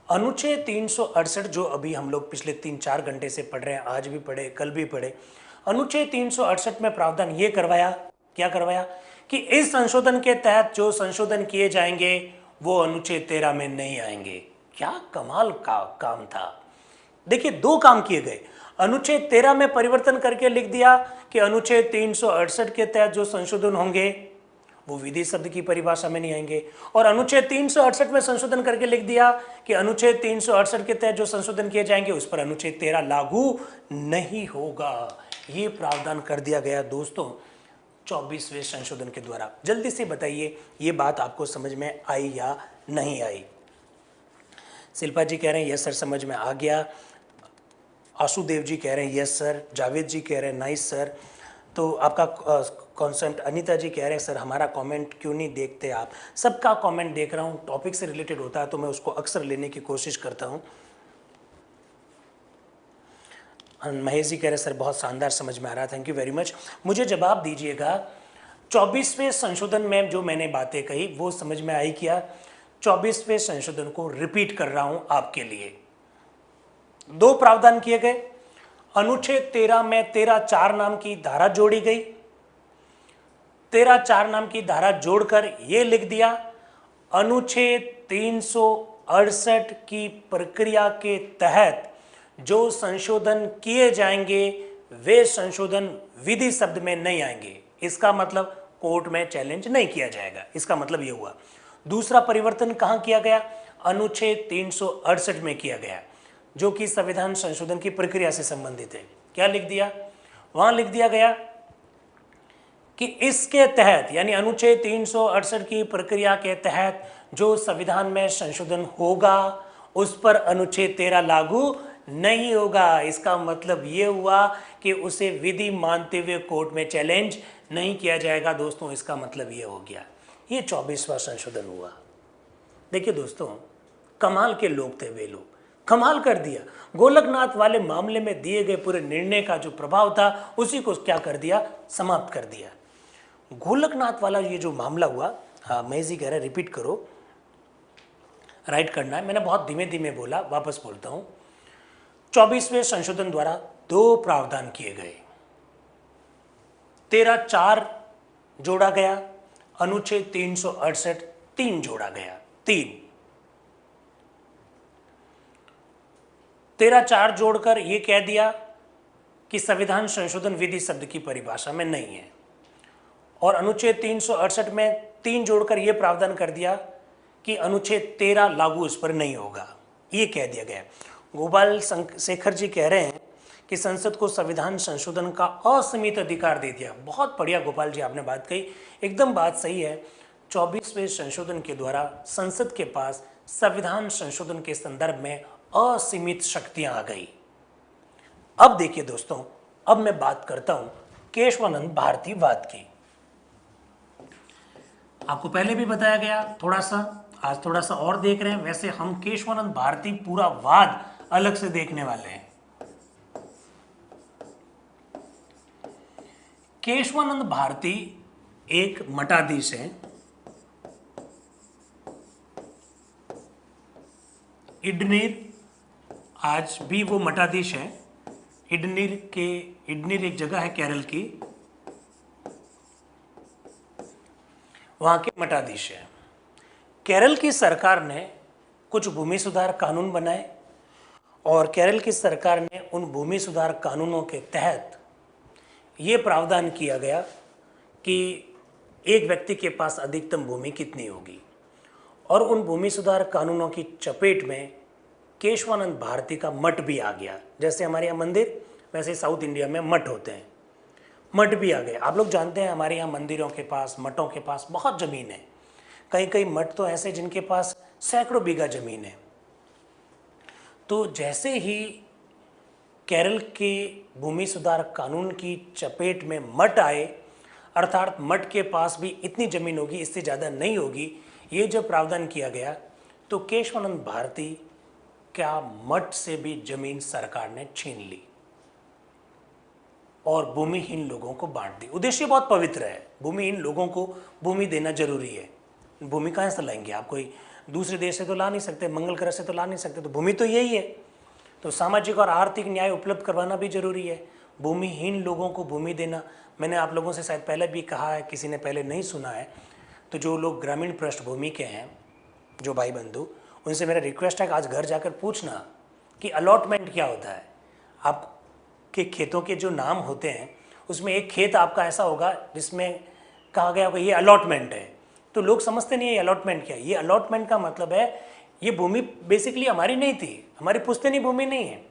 अनुच्छेद 368 जो अभी हम लोग पिछले 3-4 घंटे से पढ़ रहे हैं, आज भी पढ़े कल भी पढ़े, अनुच्छेद 368 में प्रावधान ये करवाया, क्या करवाया कि इस संशोधन के तहत जो संशोधन किए जाएंगे वो अनुच्छेद 13 में नहीं आएंगे। क्या कमाल का काम था। देखिए 2 काम किए गए। अनुच्छेद 13 में परिवर्तन करके लिख दिया कि अनुच्छेद 368 के तहत जो संशोधन होंगे वो विधि शब्द की परिभाषा में नहीं आएंगे, और अनुच्छेद 368 में संशोधन करके लिख दिया कि अनुच्छेद 368 के तहत जो संशोधन किए जाएंगे उस पर अनुच्छेद 13 लागू नहीं होगा। ये प्रावधान कर दिया गया दोस्तों 24वें संशोधन के द्वारा। जल्दी से बताइए ये बात आपको समझ में आई या नहीं आई? शिल्पा जी कह रहे हैं यस सर समझ में आ गया। आशुदेव जी कह रहे हैं यस सर। जावेद जी कह रहे हैं नाइस सर। तो आपका कॉन्सेप्ट। अनीता जी कह रहे हैं सर हमारा कमेंट क्यों नहीं देखते आप? सबका कमेंट देख रहा हूँ, टॉपिक से रिलेटेड होता है तो मैं उसको अक्सर लेने की कोशिश करता हूँ। महेश जी कह रहे हैं सर बहुत शानदार समझ में आ रहा है, थैंक यू वेरी मच। मुझे जवाब दीजिएगा 24वें संशोधन में जो मैंने बातें कही वो समझ में आई क्या? 24वें संशोधन को रिपीट कर रहा हूं आपके लिए। 2 प्रावधान किए गए। अनुच्छेद 13 में 13(4) नाम की धारा जोड़ी गई। 13(4) नाम की धारा जोड़कर यह लिख दिया अनुच्छेद 368 की प्रक्रिया के तहत जो संशोधन किए जाएंगे वे संशोधन विधि शब्द में नहीं आएंगे। इसका मतलब कोर्ट में चैलेंज नहीं किया जाएगा। इसका मतलब यह हुआ। दूसरा परिवर्तन कहां किया गया? अनुच्छेद 368 में किया गया जो कि संविधान संशोधन की प्रक्रिया से संबंधित है। क्या लिख दिया? वहां लिख दिया गया कि इसके तहत यानी अनुच्छेद 368 की प्रक्रिया के तहत जो संविधान में संशोधन होगा उस पर अनुच्छेद 13 लागू नहीं होगा। इसका मतलब ये हुआ कि उसे विधि मानते हुए कोर्ट में चैलेंज नहीं किया जाएगा। दोस्तों इसका मतलब ये हो गया, ये 24वां संशोधन हुआ। देखिए दोस्तों कमाल के लोग थे वे लोग, कमाल कर दिया। गोलकनाथ वाले मामले में दिए गए पूरे निर्णय का जो प्रभाव था उसी को क्या कर दिया? समाप्त कर दिया। गोलकनाथ वाला ये जो मामला हुआ, हाँ मैं जी कह रहा रिपीट करो, राइट करना है। मैंने बहुत धीमे धीमे बोला, वापस बोलता हूं। 24वें संशोधन द्वारा 2 प्रावधान किए गए। 13(4) जोड़ा गया, अनुच्छेद 368 3 जोड़ा गया। 13(4) जोड़कर यह कह दिया कि संविधान संशोधन विधि शब्द की परिभाषा में नहीं है। और अनुच्छेद 368 में 3 जोड़कर यह प्रावधान कर दिया कि अनुच्छेद 13 लागू इस पर नहीं होगा, ये कह दिया गया। गोपाल शेखर जी कह रहे हैं कि संसद को संविधान संशोधन का असीमित अधिकार दे दिया। बहुत बढ़िया गोपाल जी, आपने बात कही, एकदम बात सही है। 24वें संशोधन के द्वारा संसद के पास संविधान संशोधन के संदर्भ में असीमित शक्तियां आ गई। अब देखिए दोस्तों, अब मैं बात करता हूं केशवानंद भारतीवाद की। आपको पहले भी बताया गया थोड़ा सा, आज थोड़ा सा और देख रहे हैं। वैसे हम केशवानंद भारती पूरा वाद अलग से देखने वाले हैं। केशवानंद भारती एक मठाधीश है, इडनीर, आज भी वो मठाधीश है। इडनीर एक जगह है केरल की, वहां के मठाधीश है। केरल की सरकार ने कुछ भूमि सुधार कानून बनाए और केरल की सरकार ने उन भूमि सुधार कानूनों के तहत ये प्रावधान किया गया कि एक व्यक्ति के पास अधिकतम भूमि कितनी होगी। और उन भूमि सुधार कानूनों की चपेट में केशवानंद भारती का मठ भी आ गया। जैसे हमारे यहाँ मंदिर, वैसे साउथ इंडिया में मठ होते हैं, मठ भी आ गए। आप लोग जानते हैं हमारे यहाँ मंदिरों के पास, मठों के पास बहुत ज़मीन है। कई कई मठ तो ऐसे जिनके पास सैकड़ों बीघा ज़मीन है। तो जैसे ही केरल के भूमि सुधार कानून की चपेट में मठ आए, अर्थात मठ के पास भी इतनी ज़मीन होगी, इससे ज़्यादा नहीं होगी, ये जब प्रावधान किया गया तो केशवानंद भारती क्या मठ से भी ज़मीन सरकार ने छीन ली और भूमिहीन लोगों को बांट दी। उद्देश्य बहुत पवित्र है, भूमिहीन लोगों को भूमि देना जरूरी है। भूमि कहाँ से लाएंगे आप? कोई दूसरे देश से तो ला नहीं सकते, मंगल ग्रह से तो ला नहीं सकते, तो भूमि तो यही है। तो सामाजिक और आर्थिक न्याय उपलब्ध करवाना भी जरूरी है, भूमिहीन लोगों को भूमि देना। मैंने आप लोगों से शायद पहले भी कहा है, किसी ने पहले नहीं सुना है, तो जो लोग ग्रामीण पृष्ठभूमि के हैं, जो भाई बंधु, उनसे मेरा रिक्वेस्ट है कि आज घर जाकर पूछना कि अलॉटमेंट क्या होता है। आपके खेतों के जो नाम होते हैं उसमें एक खेत आपका ऐसा होगा जिसमें कहा गया होगा ये अलॉटमेंट है, तो लोग समझते नहीं है ये अलॉटमेंट क्या है। ये अलॉटमेंट का मतलब है ये भूमि बेसिकली हमारी नहीं थी, हमारी पुश्तैनी भूमि नहीं है।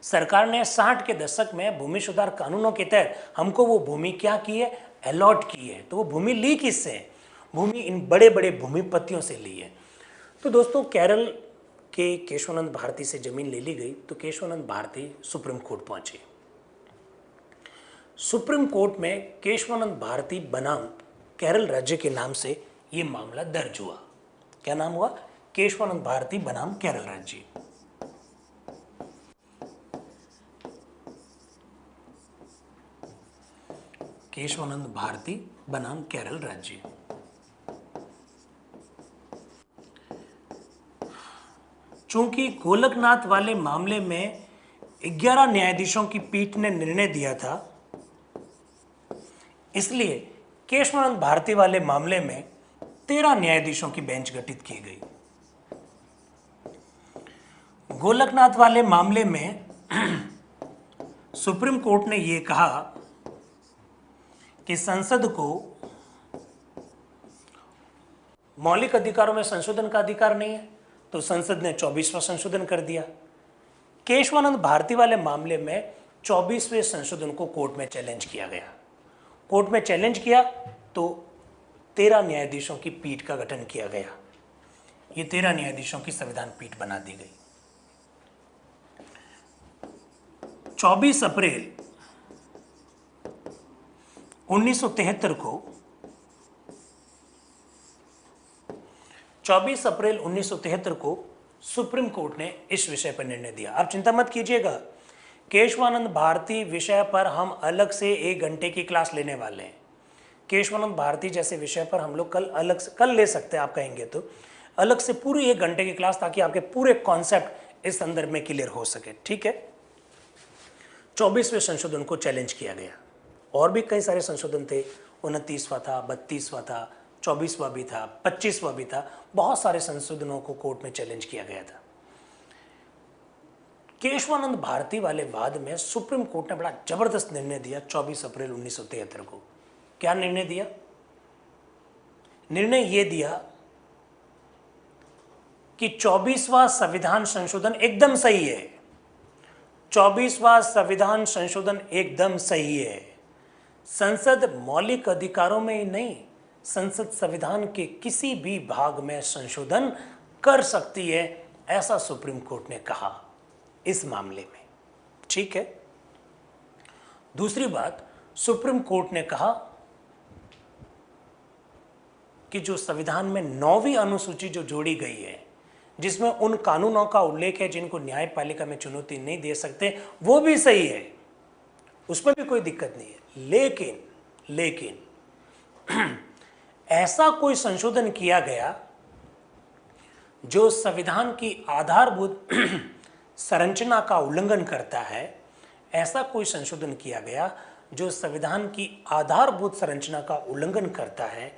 सरकार ने 60 के दशक में भूमि सुधार कानूनों के तहत हमको वो भूमि क्या की है, अलॉट की है। तो वो भूमि ली किससे? भूमि इन बड़े बड़े भूमिपतियों से ली है। तो दोस्तों, केरल के केशवानंद भारती से जमीन ले ली गई तो केशवानंद भारती सुप्रीम कोर्ट पहुंचे। सुप्रीम कोर्ट में केशवानंद भारती बनाम केरल राज्य के नाम से ये मामला दर्ज हुआ। क्या नाम हुआ? केशवानंद भारती बनाम केरल राज्य। केशवानंद भारती बनाम केरल राज्य। चूंकि गोलकनाथ वाले मामले में 11 न्यायाधीशों की पीठ ने निर्णय दिया था, इसलिए केशवानंद भारती वाले मामले में 13 न्यायाधीशों की बेंच गठित की गई। गोलकनाथ वाले मामले में सुप्रीम कोर्ट ने यह कहा कि संसद को मौलिक अधिकारों में संशोधन का अधिकार नहीं है, तो संसद ने 24वां संशोधन कर दिया। केशवानंद भारती वाले मामले में 24वें संशोधन को कोर्ट में चैलेंज किया गया। कोर्ट में चैलेंज किया तो 13 न्यायाधीशों की पीठ का गठन किया गया। ये 13 न्यायाधीशों की संविधान पीठ बना दी गई। 24 अप्रैल 1973 को 24 अप्रैल 1973 को सुप्रीम कोर्ट ने इस विषय पर निर्णय दिया। आप चिंता मत कीजिएगा, केशवानंद भारती विषय पर हम अलग से 1 घंटे की क्लास लेने वाले हैं। केशवानंद भारती जैसे विषय पर हम लोग कल ले सकते हैं, आप कहेंगे तो अलग से पूरी 1 घंटे की क्लास, ताकि आपके पूरे कॉन्सेप्ट इस संदर्भ में क्लियर हो सके। ठीक है, 24वें संशोधन को चैलेंज किया गया। और भी कई सारे संशोधन थे, 29वां था, 32वां था, 24वां भी था, 25वां भी था। बहुत सारे संशोधनों को कोर्ट में चैलेंज किया गया था। केशवानंद भारती वाले वाद में सुप्रीम कोर्ट ने बड़ा जबरदस्त निर्णय दिया 24 अप्रैल 1973 को। क्या निर्णय दिया? निर्णय यह दिया कि 24वां संविधान संशोधन एकदम सही है। 24वां संविधान संशोधन एकदम सही है। संसद मौलिक अधिकारों में ही नहीं, संसद संविधान के किसी भी भाग में संशोधन कर सकती है, ऐसा सुप्रीम कोर्ट ने कहा इस मामले में। ठीक है। दूसरी बात, सुप्रीम कोर्ट ने कहा कि जो संविधान में 9वीं अनुसूची जो जोड़ी गई है, जिसमें उन कानूनों का उल्लेख है जिनको न्यायपालिका में चुनौती नहीं दे सकते, वो भी सही है, उसमें भी कोई दिक्कत नहीं है। लेकिन ऐसा कोई संशोधन किया गया जो संविधान की आधारभूत संरचना का उल्लंघन करता है, ऐसा कोई संशोधन किया गया जो संविधान की आधारभूत संरचना का उल्लंघन करता है,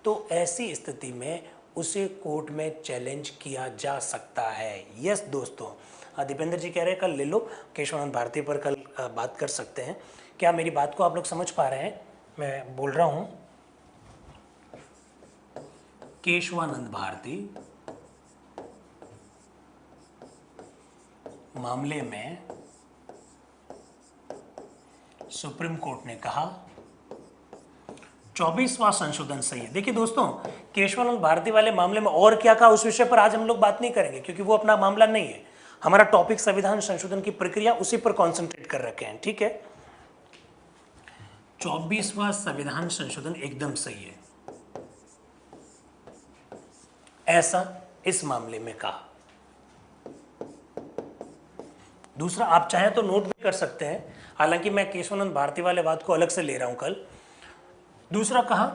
तो ऐसी स्थिति में उसे कोर्ट में चैलेंज किया जा सकता है। यस दोस्तों, दीपेंद्र जी कह रहे हैं कल ले लो, केशवानंद भारती पर कल बात कर सकते हैं। क्या मेरी बात को आप लोग समझ पा रहे हैं? मैं बोल रहा हूं केशवानंद भारती मामले में सुप्रीम कोर्ट ने कहा 24वां संशोधन सही है। देखिए दोस्तों, केशवानंद भारती वाले मामले में और क्या कहा उस विषय पर आज हम लोग बात नहीं करेंगे, क्योंकि वो अपना मामला नहीं है। हमारा टॉपिक संविधान संशोधन की प्रक्रिया, उसी पर कॉन्सेंट्रेट कर रखे हैं। ठीक है। 24वां संविधान संशोधन एकदम सही है, ऐसा इस मामले में कहा। दूसरा, आप चाहें तो नोट भी कर सकते हैं, हालांकि मैं केशवानंद भारती वाले बात को अलग से ले रहा हूं कल। दूसरा कहा,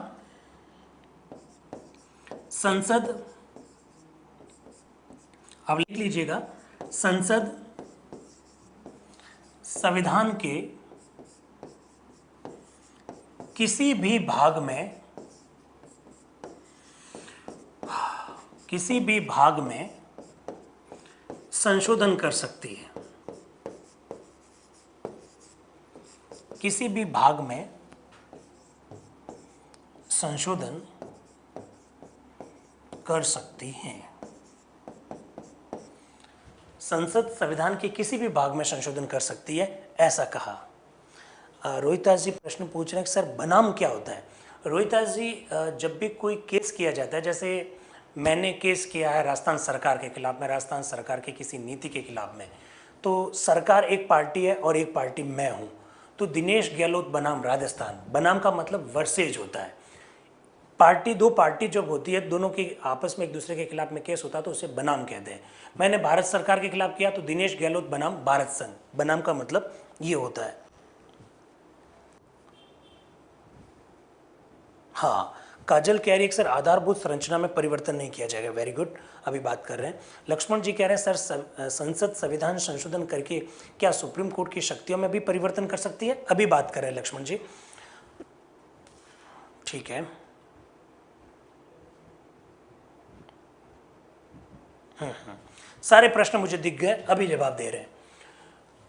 संसद, आप लिख लीजिएगा, संसद संविधान के किसी भी भाग में संशोधन कर सकती है। किसी भी भाग में संशोधन कर सकती है। संसद संविधान के किसी भी भाग में संशोधन कर सकती है, ऐसा कहा। रोहितास जी प्रश्न पूछ रहे हैं कि सर बनाम क्या होता है? रोहितास जी, जब भी कोई केस किया जाता है, जैसे मैंने केस किया है राजस्थान सरकार के खिलाफ में, राजस्थान सरकार के किसी नीति के खिलाफ में, तो सरकार एक पार्टी है और एक पार्टी मैं हूं, तो दिनेश गहलोत बनाम राजस्थान, बनाम का मतलब वर्सेज होता है। दो पार्टी जब होती है, दोनों की आपस में एक दूसरे के खिलाफ में केस होता है तो उसे बनाम कहते हैं। मैंने भारत सरकार के खिलाफ किया तो दिनेश गहलोत बनाम भारत संघ, बनाम का मतलब ये होता है। हाँ, काजल कह रही है सर आधारभूत संरचना में परिवर्तन नहीं किया जाएगा। वेरी गुड, अभी बात कर रहे हैं। लक्ष्मण जी कह रहे हैं सर संसद संविधान संशोधन करके क्या सुप्रीम कोर्ट की शक्तियों में भी परिवर्तन कर सकती है? अभी बात कर रहे हैं लक्ष्मण जी। ठीक है। सारे प्रश्न मुझे दिख गए, अभी जवाब दे रहे हैं।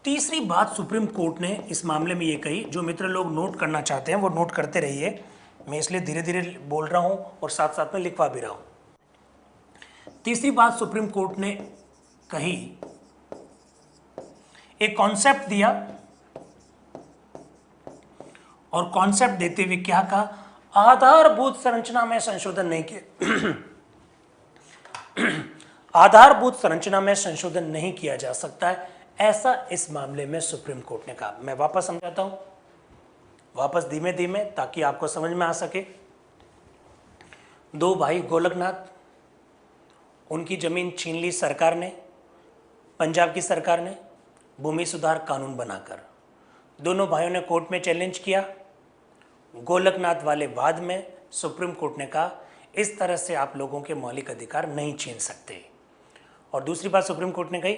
तीसरी बात सुप्रीम कोर्ट ने इस मामले में ये कही, जो मित्र लोग नोट करना चाहते हैं वो नोट करते रहिए, मैं इसलिए धीरे धीरे बोल रहा हूं और साथ साथ में लिखवा भी रहा हूं। तीसरी बात सुप्रीम कोर्ट ने कही, एक कॉन्सेप्ट दिया और कॉन्सेप्ट देते हुए क्या कहा, आधारभूत संरचना में संशोधन नहीं किया आधारभूत संरचना में संशोधन नहीं किया जा सकता है, ऐसा इस मामले में सुप्रीम कोर्ट ने कहा। मैं वापस समझाता हूं, वापस धीमे धीमे, ताकि आपको समझ में आ सके। दो भाई गोलकनाथ, उनकी जमीन छीन ली सरकार ने, पंजाब की सरकार ने, भूमि सुधार कानून बनाकर। दोनों भाइयों ने कोर्ट में चैलेंज किया। गोलकनाथ वाले वाद में सुप्रीम कोर्ट ने कहा इस तरह से आप लोगों के मौलिक अधिकार नहीं छीन सकते। और दूसरी बात सुप्रीम कोर्ट ने कही,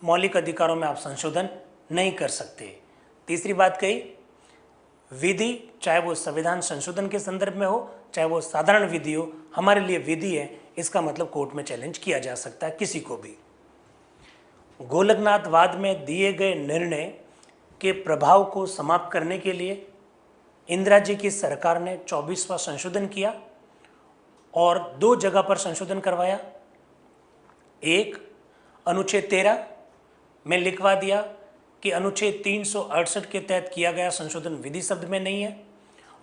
मौलिक अधिकारों में आप संशोधन नहीं कर सकते। तीसरी बात कही, विधि, चाहे वो संविधान संशोधन के संदर्भ में हो, चाहे वो साधारण विधि हो, हमारे लिए विधि है, इसका मतलब कोर्ट में चैलेंज किया जा सकता है किसी को भी। गोलकनाथ वाद में दिए गए निर्णय के प्रभाव को समाप्त करने के लिए इंदिरा जी की सरकार ने 24वां संशोधन किया और 2 जगह पर संशोधन करवाया। एक, अनुच्छेद 13 में लिखवा दिया कि अनुच्छेद 368 के तहत किया गया संशोधन विधि शब्द में नहीं है,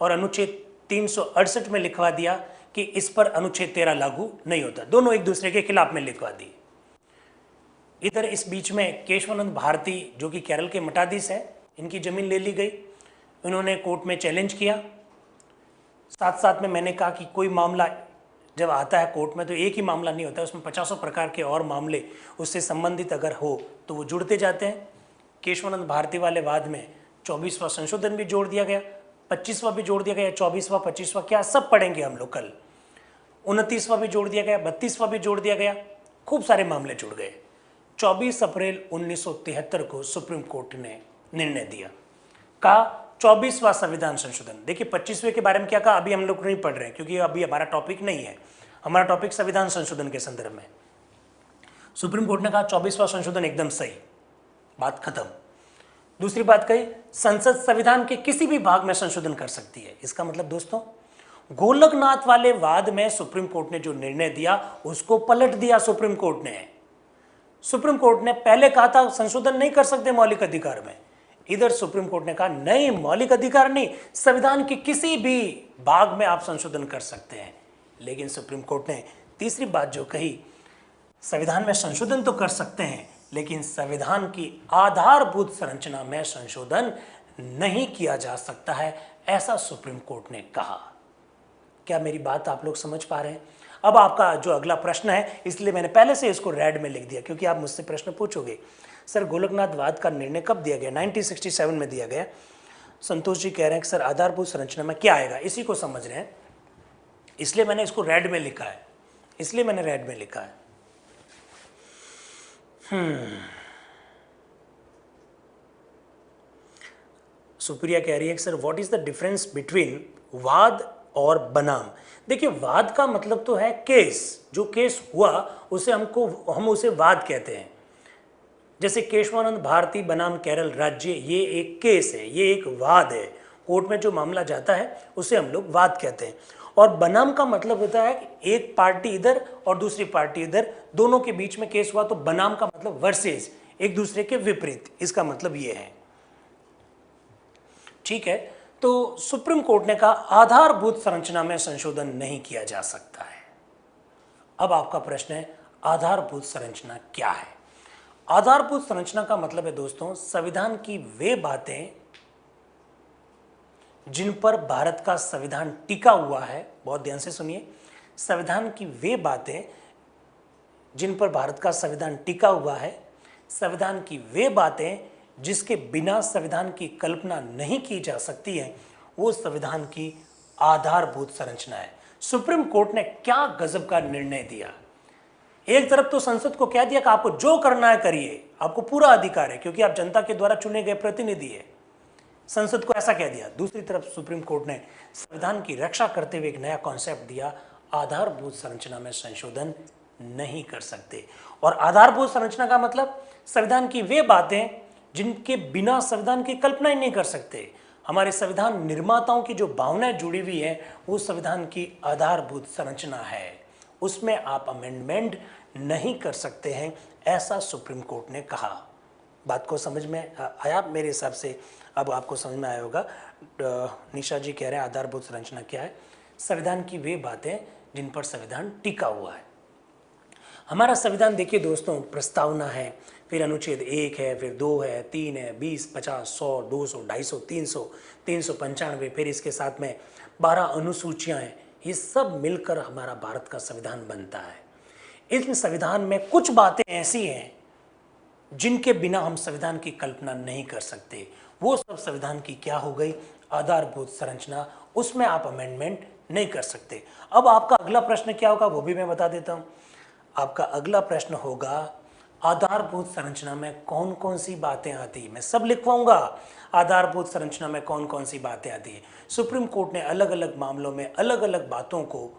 और अनुच्छेद 368 में लिखवा दिया कि इस पर अनुच्छेद 13 लागू नहीं होता। दोनों एक दूसरे के खिलाफ में लिखवा दी। इधर इस बीच में केशवानंद भारती जो कि केरल के मठाधीश है, इनकी जमीन ले ली गई। उन्होंने कोर्ट में चैलेंज किया। साथ साथ में मैंने कहा कि कोई मामला जब आता है कोर्ट में तो एक ही मामला नहीं होता है, उसमें 50 प्रकार के और मामले उससे संबंधित अगर हो तो वो जुड़ते जाते हैं। केशवानंद भारती वाले वाद में 24वां संशोधन भी जोड़ दिया गया, 25वां भी जोड़ दिया गया, 24वां 25वां क्या सब पढ़ेंगे हम लोग कल। 29वां भी जोड़ दिया गया, 32वां भी जोड़ दिया गया, खूब सारे मामले जुड़ गए। 24 अप्रैल 1973 को सुप्रीम कोर्ट ने निर्णय दिया, कहा 24वां संविधान संशोधन। देखिए 25वें के बारे में क्या कहा अभी हम लोग नहीं पढ़ रहे हैं क्योंकि अभी हमारा टॉपिक नहीं है, हमारा टॉपिक संविधान संशोधन के संदर्भ में। सुप्रीम कोर्ट ने कहा 24वां संशोधन एकदम सही, बात खत्म। दूसरी बात कही, संसद संविधान के किसी भी भाग में संशोधन कर सकती है। इसका मतलब दोस्तों गोलकनाथ वाले वाद में सुप्रीम कोर्ट ने जो निर्णय दिया उसको पलट दिया। सुप्रीम कोर्ट ने पहले कहा था संशोधन नहीं कर सकते मौलिक अधिकार में, इधर सुप्रीम कोर्ट ने कहा नहीं, मौलिक अधिकार नहीं, संविधान के किसी भी भाग में आप संशोधन कर सकते हैं। लेकिन सुप्रीम कोर्ट ने तीसरी बात जो कही, संविधान में संशोधन तो कर सकते हैं लेकिन संविधान की आधारभूत संरचना में संशोधन नहीं किया जा सकता है, ऐसा सुप्रीम कोर्ट ने कहा। क्या मेरी बात आप लोग समझ पा रहे हैं? अब आपका जो अगला प्रश्न है, इसलिए मैंने पहले से इसको रेड में लिख दिया क्योंकि आप मुझसे प्रश्न पूछोगे सर गोलकनाथ वाद का निर्णय कब दिया गया? 1967 में दिया गया। संतोष जी कह रहे हैं कि सर आधारभूत संरचना में क्या आएगा, इसी को समझ रहे हैं, इसलिए मैंने इसको रेड में लिखा है, सुप्रिया कह रही है कि sir what is the difference between वाद और बनाम? देखिए वाद का मतलब तो है केस, जो केस हुआ उसे हम उसे वाद कहते हैं। जैसे केशवानंद भारती बनाम केरल राज्य, ये एक केस है, ये एक वाद है, कोर्ट में जो मामला जाता है उसे हम लोग वाद कहते हैं। और बनाम का मतलब होता है कि एक पार्टी इधर और दूसरी पार्टी इधर, दोनों के बीच में केस हुआ तो बनाम का मतलब वर्सेस, एक दूसरे के विपरीत, इसका मतलब ये है। ठीक है, तो सुप्रीम कोर्ट ने कहा आधारभूत संरचना में संशोधन नहीं किया जा सकता है। अब आपका प्रश्न है आधारभूत संरचना क्या है? आधारभूत संरचना का मतलब है दोस्तों संविधान की वे बातें जिन पर भारत का संविधान टिका हुआ है। बहुत ध्यान से सुनिए, संविधान की वे बातें जिन पर भारत का संविधान टिका हुआ है, संविधान की वे बातें जिसके बिना संविधान की कल्पना नहीं की जा सकती है, वो संविधान की आधारभूत संरचना है। सुप्रीम कोर्ट ने क्या गजब का निर्णय दिया। एक तरफ तो संसद को कह दिया कि आपको जो करना है करिए, आपको पूरा अधिकार है क्योंकि आप जनता के द्वारा चुने गए प्रतिनिधि है, संसद को ऐसा कह दिया। दूसरी तरफ सुप्रीम कोर्ट ने संविधान की रक्षा करते हुए एक नया कॉन्सेप्ट दिया, आधारभूत संरचना में संशोधन नहीं कर सकते। और आधारभूत संरचना का मतलब संविधान की वे बातें जिनके बिना संविधान की कल्पना ही नहीं कर सकते। हमारे संविधान निर्माताओं की जो भावनाएं जुड़ी हुई है वो संविधान की आधारभूत संरचना है, उसमें आप अमेंडमेंट नहीं कर सकते हैं, ऐसा सुप्रीम कोर्ट ने कहा। बात को समझ में आया? मेरे हिसाब से अब आपको समझ में आया होगा। निशा जी कह रहे हैं आधारभूत संरचना क्या है? संविधान की वे बातें जिन पर संविधान टिका हुआ है। हमारा संविधान देखिए दोस्तों, प्रस्तावना है, फिर अनुच्छेद 1 है, फिर 2 है, 3 है, 20, 50, 100, 200, 250, 300, 395, फिर इसके साथ में 12 अनुसूचियां हैं। ये सब मिलकर हमारा भारत का संविधान बनता है। इस संविधान में कुछ बातें ऐसी हैं जिनके बिना हम संविधान की कल्पना नहीं कर सकते। वो सब संविधान की क्या हो गई? आधारभूत संरचना, उसमें आप अमेंडमेंट नहीं कर सकते। अब आपका अगला प्रश्न क्या होगा वो भी मैं बता देता हूं। आपका अगला प्रश्न होगा आधारभूत संरचना में कौन कौन सी बातें आती है। मैं सब लिखवाऊंगा, आधारभूत संरचना में कौन कौन सी बातें आती है। सुप्रीम कोर्ट ने अलग अलग मामलों में अलग अलग बातों को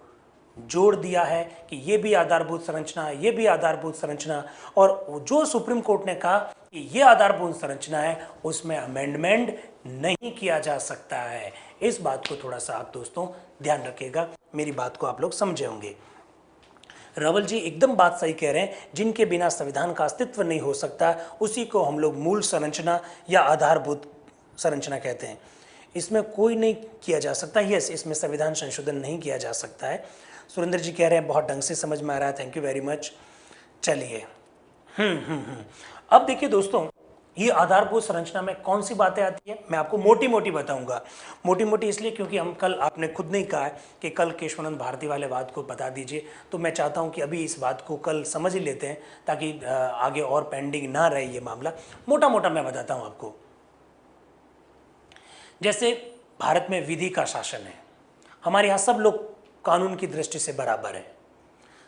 जोड़ दिया है कि ये भी आधारभूत संरचना, ये भी आधारभूत संरचना। और जो सुप्रीम कोर्ट ने कहा कि ये आधारभूत संरचना है उसमें अमेंडमेंट नहीं किया जा सकता है। इस बात को थोड़ा सा आप दोस्तों ध्यान रखिएगा, मेरी बात को आप लोग समझे होंगे। रावल जी एकदम बात सही कह रहे हैं, जिनके बिना संविधान का अस्तित्व नहीं हो सकता उसी को हम लोग मूल संरचना या आधारभूत संरचना कहते हैं। इसमें कोई नहीं किया जा सकता, यस इसमें संविधान संशोधन नहीं किया जा सकता है। सुरेंद्र जी कह रहे हैं बहुत ढंग से समझ में आ रहा है, थैंक यू वेरी मच। चलिए अब देखिए दोस्तों, ये आधारभूत संरचना में कौन सी बातें आती है, मैं आपको मोटी मोटी बताऊंगा। मोटी मोटी इसलिए क्योंकि हम कल, आपने खुद नहीं कहा है कि कल केशवानंद भारती वाले बात को बता दीजिए, तो मैं चाहता हूं कि अभी इस बात को कल समझ ही लेते हैं ताकि आगे और पेंडिंग ना रहे ये मामला। मोटा मोटा मैं बताता हूं आपको। जैसे भारत में विधि का शासन है, हमारे यहाँ सब लोग कानून की दृष्टि से बराबर है।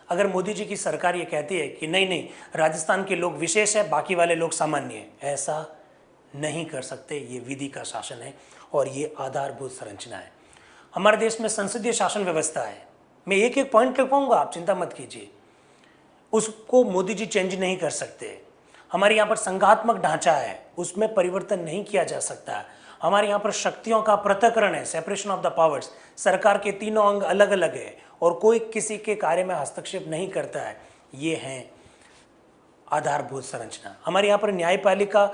अगर मोदी जी की सरकार ये कहती है कि नहीं नहीं राजस्थान के लोग विशेष है बाकी वाले लोग सामान्य हैं, ऐसा नहीं कर सकते। ये विधि का शासन है और ये आधारभूत संरचना है। हमारे देश में संसदीय शासन व्यवस्था है, मैं एक एक पॉइंट लिख पाऊंगा, आप चिंता मत कीजिए, उसको मोदी जी चेंज नहीं कर सकते। हमारे यहाँ पर संघात्मक ढांचा है, उसमें परिवर्तन नहीं किया जा सकता। हमारे यहाँ पर शक्तियों का पृथक्करण है, सेपरेशन ऑफ द पावर्स, सरकार के तीनों अंग अलग अलग है और कोई किसी के कार्य में हस्तक्षेप नहीं करता है। ये है आधारभूत संरचना। हमारे यहाँ पर न्यायपालिका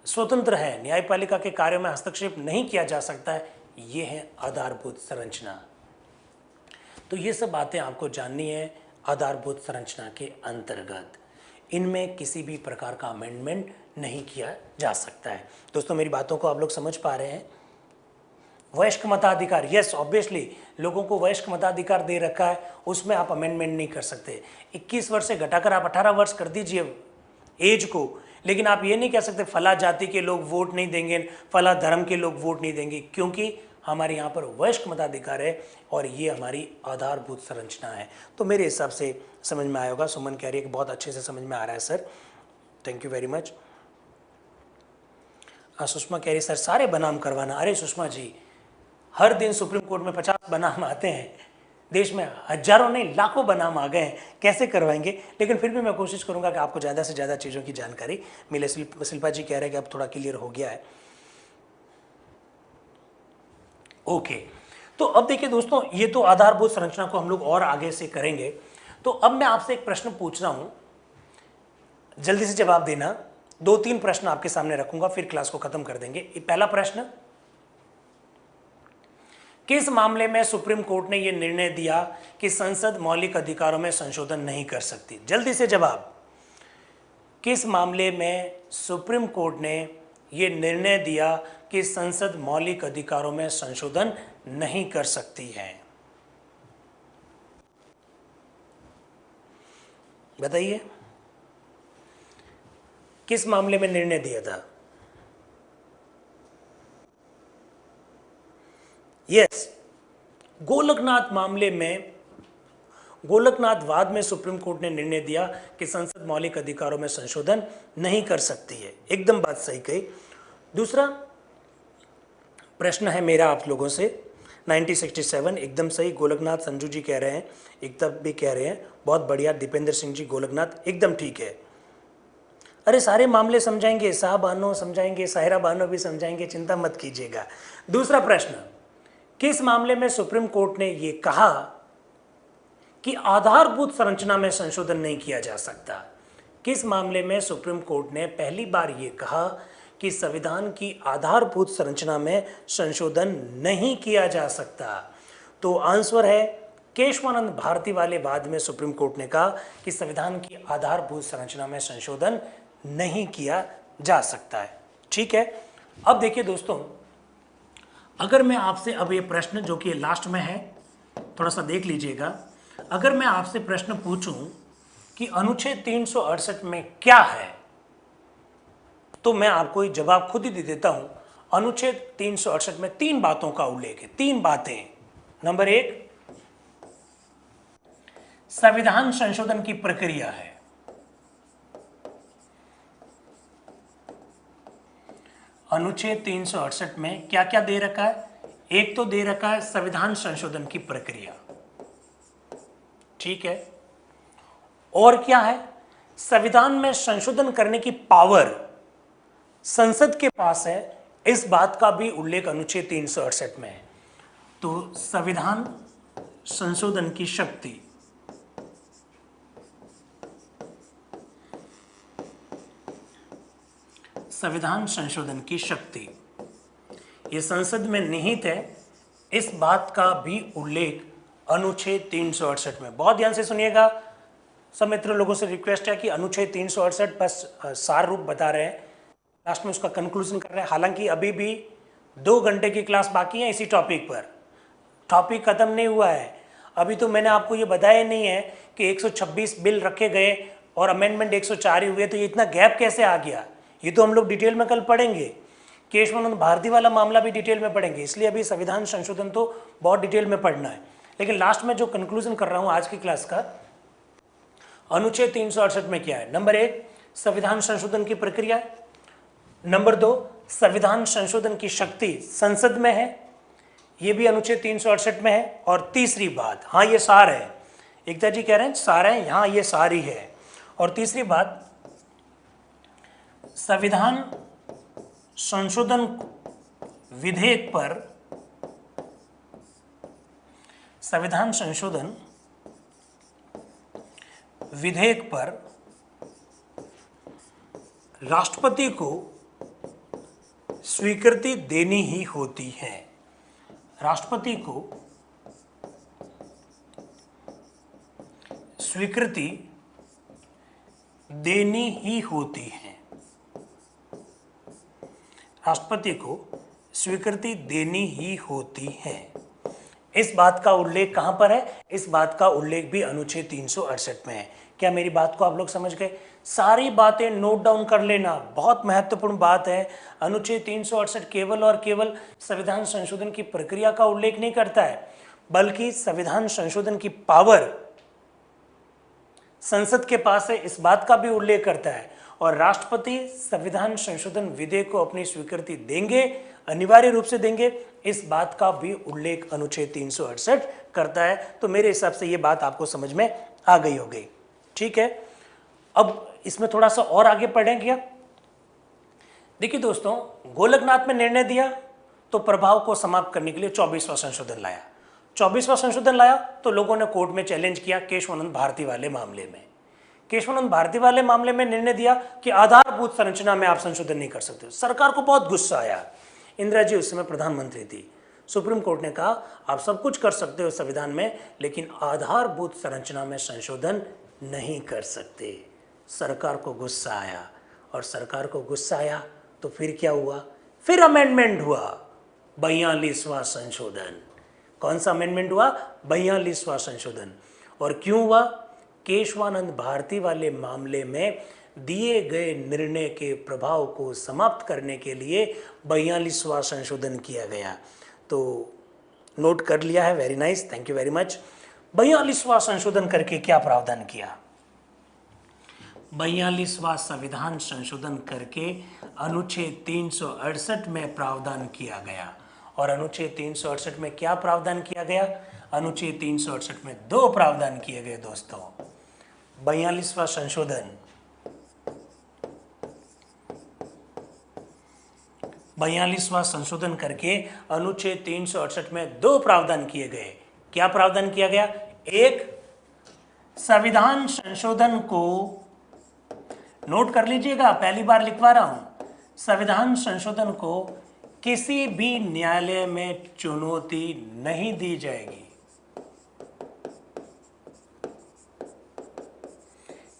स्वतंत्र है, न्यायपालिका के कार्यों में हस्तक्षेप नहीं किया जा सकता है। ये है आधारभूत संरचना। तो ये सब बातें आपको जाननी है आधारभूत संरचना के अंतर्गत। इनमें किसी भी प्रकार का अमेंडमेंट नहीं किया जा सकता है। दोस्तों मेरी बातों को आप लोग समझ पा रहे हैं? वयस्क मताधिकार, यस ऑब्वियसली लोगों को वयस्क मताधिकार दे रखा है, उसमें आप अमेंडमेंट नहीं कर सकते। 21 वर्ष से घटाकर आप 18 वर्ष कर दीजिए एज को, लेकिन आप ये नहीं कह सकते फला जाति के लोग वोट नहीं देंगे, फला धर्म के लोग वोट नहीं देंगे, क्योंकि हमारे यहाँ पर वयस्क मताधिकार है और ये हमारी आधारभूत संरचना है। तो मेरे हिसाब से समझ में आया होगा। सुमन कह रही है कि बहुत अच्छे से समझ में आ रहा है sir, thank you very much. Sushma कह रही सर सारे बनाम करवाना। अरे सुषमा जी, हर दिन सुप्रीम कोर्ट में 50 बनाम आते हैं, देश में हजारों नहीं लाखों बनाम आ गए हैं, कैसे करवाएंगे? लेकिन फिर भी मैं कोशिश करूंगा कि आपको ज़्यादा से ज़्यादा चीज़ों की जानकारी मिले। शिल्पा जी कह रहे हैं कि अब थोड़ा क्लियर हो गया है। ओके, तो अब देखिए दोस्तों, ये तो आधारभूत संरचना को हम लोग और आगे से करेंगे। तो अब मैं आपसे एक प्रश्न पूछ रहा हूं, जल्दी से जवाब देना। 2-3 प्रश्न आपके सामने रखूंगा, फिर क्लास को खत्म कर देंगे। पहला प्रश्न, किस मामले में सुप्रीम कोर्ट ने यह निर्णय दिया कि संसद मौलिक अधिकारों में संशोधन नहीं कर सकती? जल्दी से जवाब। किस मामले में सुप्रीम कोर्ट ने यह निर्णय दिया कि संसद मौलिक अधिकारों में संशोधन नहीं कर सकती है? बताइए, किस मामले में निर्णय दिया था? यस, गोलकनाथ मामले में, गोलकनाथ वाद में सुप्रीम कोर्ट ने निर्णय दिया कि संसद मौलिक अधिकारों में संशोधन नहीं कर सकती है। एकदम बात सही कही। दूसरा प्रश्न है मेरा आप लोगों से, 1967 एकदम सही, गोलकनाथ संजू जी कह रहे हैं, एकदम भी कह रहे हैं, बहुत बढ़िया। दीपेंद्र सिंह जी, गोलकनाथ एकदम ठीक है। अरे सारे मामले समझाएंगे, शाह बानो समझाएंगे, साहिरा बानो भी समझाएंगे, चिंता मत कीजिएगा। दूसरा प्रश्न, किस मामले में सुप्रीम कोर्ट ने यह कहा कि आधारभूत संरचना में संशोधन नहीं किया जा सकता? किस मामले में सुप्रीम कोर्ट ने पहली बार यह कहा कि संविधान की आधारभूत संरचना में संशोधन नहीं किया जा सकता? तो आंसर है केशवानंद भारती वाले वाद में सुप्रीम कोर्ट ने कहा कि संविधान की आधारभूत संरचना में संशोधन नहीं किया जा सकता है। ठीक है, अब देखिए दोस्तों, अगर मैं आपसे अब ये प्रश्न जो कि लास्ट में है, थोड़ा सा देख लीजिएगा। अगर मैं आपसे प्रश्न पूछूं कि अनुच्छेद 368 में क्या है, तो मैं आपको ये जवाब खुद ही दे देता हूं। अनुच्छेद 368 में 3 बातों का उल्लेख है, 3 बातें। नंबर 1, संविधान संशोधन की प्रक्रिया है। अनुच्छेद 368 में क्या क्या दे रखा है? एक तो दे रखा है संविधान संशोधन की प्रक्रिया, ठीक है। और क्या है? संविधान में संशोधन करने की पावर, संसद के पास है, इस बात का भी उल्लेख अनुच्छेद 368 में है। तो संविधान संशोधन की शक्ति, संविधान संशोधन की शक्ति ये संसद में निहित है, इस बात का भी उल्लेख अनुच्छेद 368 में। बहुत ध्यान से सुनिएगा, सब मित्र लोगों से रिक्वेस्ट है कि अनुच्छेद 368 बस सार रूप बता रहे हैं, लास्ट में उसका कंक्लूजन कर रहे हैं। हालांकि अभी भी 2 घंटे की क्लास बाकी है इसी टॉपिक पर, टॉपिक खत्म नहीं हुआ है। अभी तो मैंने आपको ये बताया नहीं है कि 126 बिल रखे गए और अमेंडमेंट 104 ही हुए, तो ये इतना गैप कैसे आ गया, ये तो हम लोग डिटेल में कल पढ़ेंगे। केशवानंद भारती वाला मामला भी डिटेल में पढ़ेंगे, इसलिए अभी संविधान संशोधन तो बहुत डिटेल में पढ़ना है। लेकिन लास्ट में जो कंक्लूजन कर रहा हूं आज की क्लास का, अनुच्छेद 368 में क्या है। नंबर 1 संविधान संशोधन की प्रक्रिया, नंबर 2 संविधान संशोधन की शक्ति संसद में है, ये भी अनुच्छेद 368 में है। और तीसरी बात, हाँ ये सार है, एकता जी कह रहे हैं सार है, यहाँ ये सार ही है। और तीसरी बात, संविधान संशोधन विधेयक पर, संविधान संशोधन विधेयक पर राष्ट्रपति को स्वीकृति देनी ही होती है। राष्ट्रपति को स्वीकृति देनी ही होती है। राष्ट्रपति को स्वीकृति देनी ही होती है। इस बात का उल्लेख कहां पर है, इस बात का उल्लेख भी अनुच्छेद 368 में है। क्या मेरी बात को आप लोग समझ गए? सारी बातें नोट डाउन कर लेना, बहुत महत्वपूर्ण बात है। अनुच्छेद 368 केवल और केवल संविधान संशोधन की प्रक्रिया का उल्लेख नहीं करता है, बल्कि संविधान संशोधन की पावर संसद के पास है, इस बात का भी उल्लेख करता है। और राष्ट्रपति संविधान संशोधन विधेयक को अपनी स्वीकृति देंगे, अनिवार्य रूप से देंगे, इस बात का भी उल्लेख अनुच्छेद 368 करता है। तो मेरे हिसाब से ये बात आपको समझ में आ गई हो गई, ठीक है। अब इसमें थोड़ा सा और आगे पढ़ें क्या। देखिए दोस्तों, गोलकनाथ में निर्णय दिया तो प्रभाव को समाप्त करने के लिए 24वां संशोधन लाया। 24वां संशोधन लाया तो लोगों ने कोर्ट में चैलेंज किया केशवानंद भारती वाले मामले में। केशवानंद भारती वाले मामले में निर्णय दिया कि आधारभूत संरचना में आप संशोधन नहीं कर सकते। सरकार को बहुत गुस्सा आया, इंदिरा जी उस समय प्रधानमंत्री थी। सुप्रीम कोर्ट ने कहा आप सब कुछ कर सकते हो संविधान में, लेकिन आधारभूत संरचना में संशोधन नहीं कर सकते। सरकार को गुस्सा आया, और सरकार को गुस्सा आया तो फिर क्या हुआ, फिर अमेंडमेंट हुआ, 42वां संशोधन। कौन सा अमेंडमेंट हुआ? 42वां संशोधन। और क्यों हुआ? केशवानंद भारती वाले मामले में दिए गए निर्णय के प्रभाव को समाप्त करने के लिए 42वां संशोधन किया गया। तो नोट कर लिया है, very nice, thank you very much. 42वां संशोधन करके क्या प्रावधान किया? 42वां संविधान संशोधन करके अनुच्छेद 368 में प्रावधान किया गया। और अनुच्छेद 368 में क्या प्रावधान किया गया? अनुच्छेद 368 में 2 प्रावधान किए गए दोस्तों। 42वां संशोधन, 42वां संशोधन करके अनुच्छेद 368 में 2 प्रावधान किए गए। क्या प्रावधान किया गया? एक, संविधान संशोधन को, नोट कर लीजिएगा, पहली बार लिखवा रहा हूं, संविधान संशोधन को किसी भी न्यायालय में चुनौती नहीं दी जाएगी।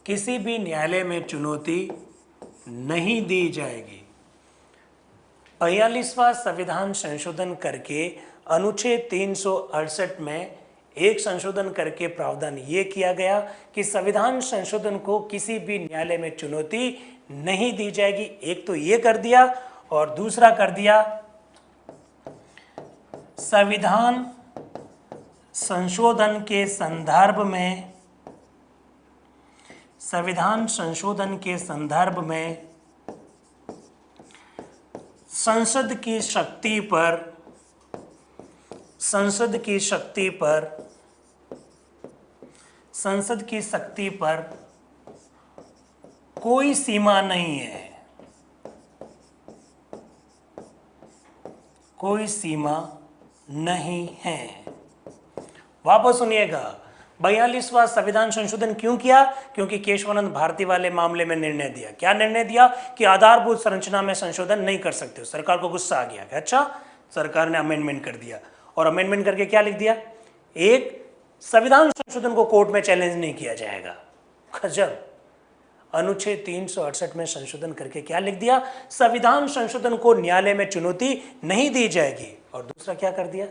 किसी भी न्यायालय में चुनौती नहीं दी जाएगी। 42वां संविधान संशोधन करके अनुच्छेद 368 में एक संशोधन करके प्रावधान ये किया गया कि संविधान संशोधन को किसी भी न्यायालय में चुनौती नहीं दी जाएगी। एक तो ये कर दिया, और दूसरा कर दिया, संविधान संशोधन के संदर्भ में, संविधान संशोधन के संदर्भ में संसद की शक्ति पर, संसद की शक्ति पर, संसद की शक्ति पर कोई सीमा नहीं है। कोई सीमा नहीं है। वापस सुनिएगा, 42वां संविधान संशोधन क्यों किया? क्योंकि केशवानंद भारती वाले मामले में निर्णय दिया। क्या निर्णय दिया? कि आधारभूत संरचना में संशोधन नहीं कर सकते हो। सरकार को गुस्सा आ गया कि अच्छा, सरकार ने अमेंडमेंट कर दिया, और अमेंडमेंट करके क्या लिख दिया? एक, संविधान संशोधन को कोर्ट में चैलेंज नहीं किया जाएगा। गजब। अनुच्छेद 368 में संशोधन करके क्या लिख दिया? संविधान संशोधन को न्यायालय में चुनौती नहीं दी जाएगी। और दूसरा क्या कर दिया?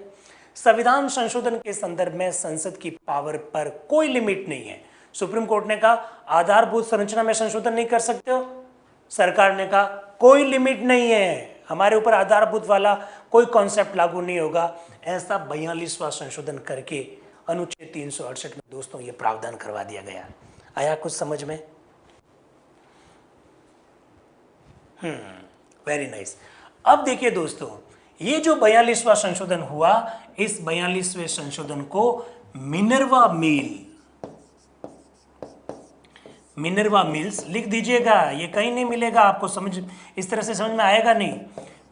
संविधान संशोधन के संदर्भ में संसद की पावर पर कोई लिमिट नहीं है। सुप्रीम कोर्ट ने कहा आधारभूत संरचना में संशोधन नहीं कर सकते हो, सरकार ने कहा कोई लिमिट नहीं है, हमारे ऊपर आधारभूत वाला कोई कॉन्सेप्ट लागू नहीं होगा। ऐसा 42वां संशोधन करके अनुच्छेद 368 में दोस्तों ये प्रावधान करवा दिया गया। आया कुछ समझ में? Very nice. अब देखिए दोस्तों, ये जो 42वां संशोधन हुआ, इस 42वें संशोधन को मिनर्वा मिल्स लिख दीजिएगा, ये कहीं नहीं मिलेगा आपको, समझ इस तरह से समझ में आएगा नहीं।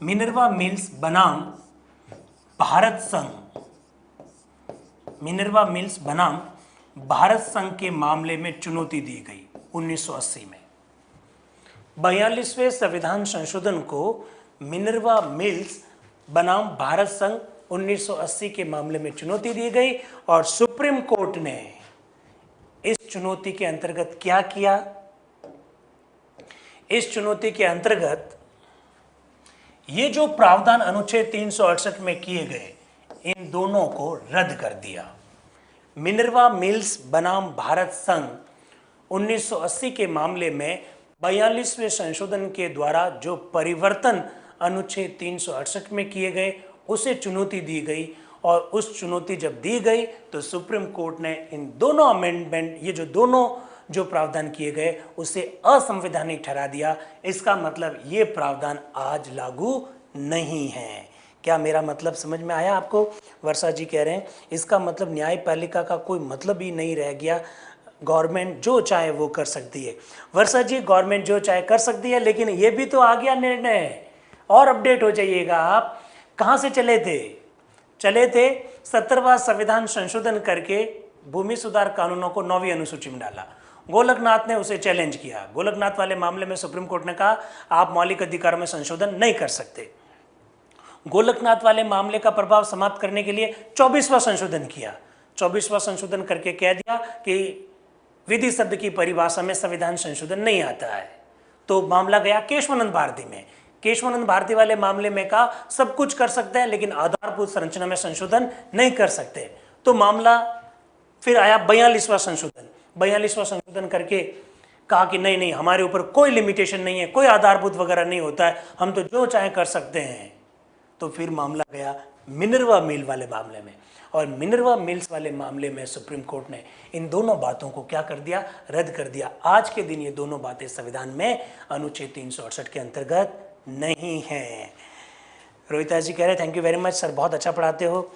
मिनर्वा मिल्स बनाम भारत संघ, मिनर्वा मिल्स बनाम भारत संघ के मामले में चुनौती दी गई 1980 में। 42वें संविधान संशोधन को मिनर्वा मिल्स बनाम भारत संघ 1980 के मामले में चुनौती दी गई, और सुप्रीम कोर्ट ने इस चुनौती के अंतर्गत क्या किया? इस चुनौती के अंतर्गत ये जो प्रावधान अनुच्छेद 368 में किए गए, इन दोनों को रद्द कर दिया। मिनर्वा मिल्स बनाम भारत संघ 1980 के मामले में 42वें संशोधन के द्वारा जो परिवर्तन अनुच्छेद 368 में किए गए, उसे चुनौती दी गई, और उस चुनौती जब दी गई तो सुप्रीम कोर्ट ने इन दोनों अमेंडमेंट, ये जो दोनों जो प्रावधान किए गए, उसे असंवैधानिक ठहरा दिया। इसका मतलब ये प्रावधान आज लागू नहीं है। क्या मेरा मतलब समझ में आया आपको? वर्षा जी कह रहे हैं इसका मतलब न्यायपालिका का कोई मतलब ही नहीं रह गया, गवर्नमेंट जो चाहे वो कर सकती है। वर्षा जी, गवर्नमेंट जो चाहे कर सकती है, लेकिन ये भी तो आ गया निर्णय, और अपडेट हो जाइएगा आप। कहाँ से चले थे 70वां संविधान संशोधन करके भूमि सुधार कानूनों को 9वीं अनुसूची में डाला। गोलकनाथ ने उसे चैलेंज किया। गोलकनाथ वाले मामले में सुप्रीम कोर्ट ने कहा आप मौलिक अधिकारों में संशोधन नहीं कर सकते। गोलकनाथ वाले मामले का प्रभाव समाप्त करने के लिए 24वां संशोधन किया। 24वां संशोधन करके कह दिया कि विधि शब्द की परिभाषा में संविधान संशोधन नहीं आता है। तो मामला गया केशवानंद भारती में। केशवानंद भारती वाले मामले में कहा सब कुछ कर सकते हैं, लेकिन आधारभूत संरचना में संशोधन नहीं कर सकते। तो मामला फिर आया 42वां संशोधन। 42वां संशोधन करके कहा कि नहीं नहीं, हमारे ऊपर कोई लिमिटेशन नहीं है, कोई आधारभूत वगैरह नहीं होता है, हम तो जो चाहे कर सकते हैं। तो फिर मामला गया मिनर्वा मिल वाले मामले में, और मिनर्वा मिल्स वाले मामले में सुप्रीम कोर्ट ने इन दोनों बातों को क्या कर दिया? रद्द कर दिया। आज के दिन ये दोनों बातें संविधान में अनुच्छेद 368 के अंतर्गत नहीं है। रोहिता जी कह रहे हैं thank you very much sir, बहुत अच्छा पढ़ाते हो।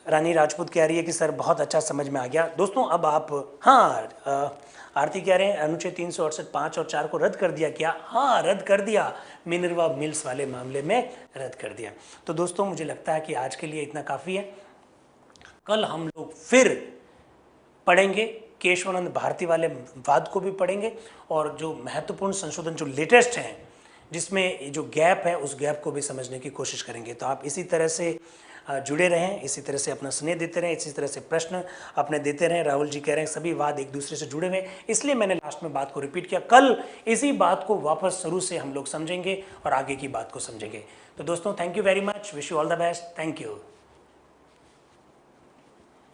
रानी राजपूत कह रही है कि सर बहुत अच्छा समझ में आ गया। दोस्तों अब आप, हाँ आरती कह रहे हैं अनुच्छेद 368 5 और 4 को रद्द कर दिया क्या? हाँ रद्द कर दिया, मिनर्वा मिल्स वाले मामले में रद्द कर दिया। तो दोस्तों मुझे लगता है कि आज के लिए इतना काफ़ी है। कल हम लोग फिर पढ़ेंगे, केशवानंद भारती वाले वाद को भी पढ़ेंगे, और जो महत्वपूर्ण संशोधन जो लेटेस्ट हैं जिसमें जो गैप है उस गैप को भी समझने की कोशिश करेंगे। तो आप इसी तरह से जुड़े रहें, इसी तरह से अपना स्नेह देते रहें, इसी तरह से प्रश्न अपने देते रहें। राहुल जी कह रहे हैं सभी वाद एक दूसरे से जुड़े हुए, इसलिए मैंने लास्ट में बात को रिपीट किया। कल इसी बात को वापस शुरू से हम लोग समझेंगे और आगे की बात को समझेंगे। तो दोस्तों thank you very much, wish you all the best, thank you.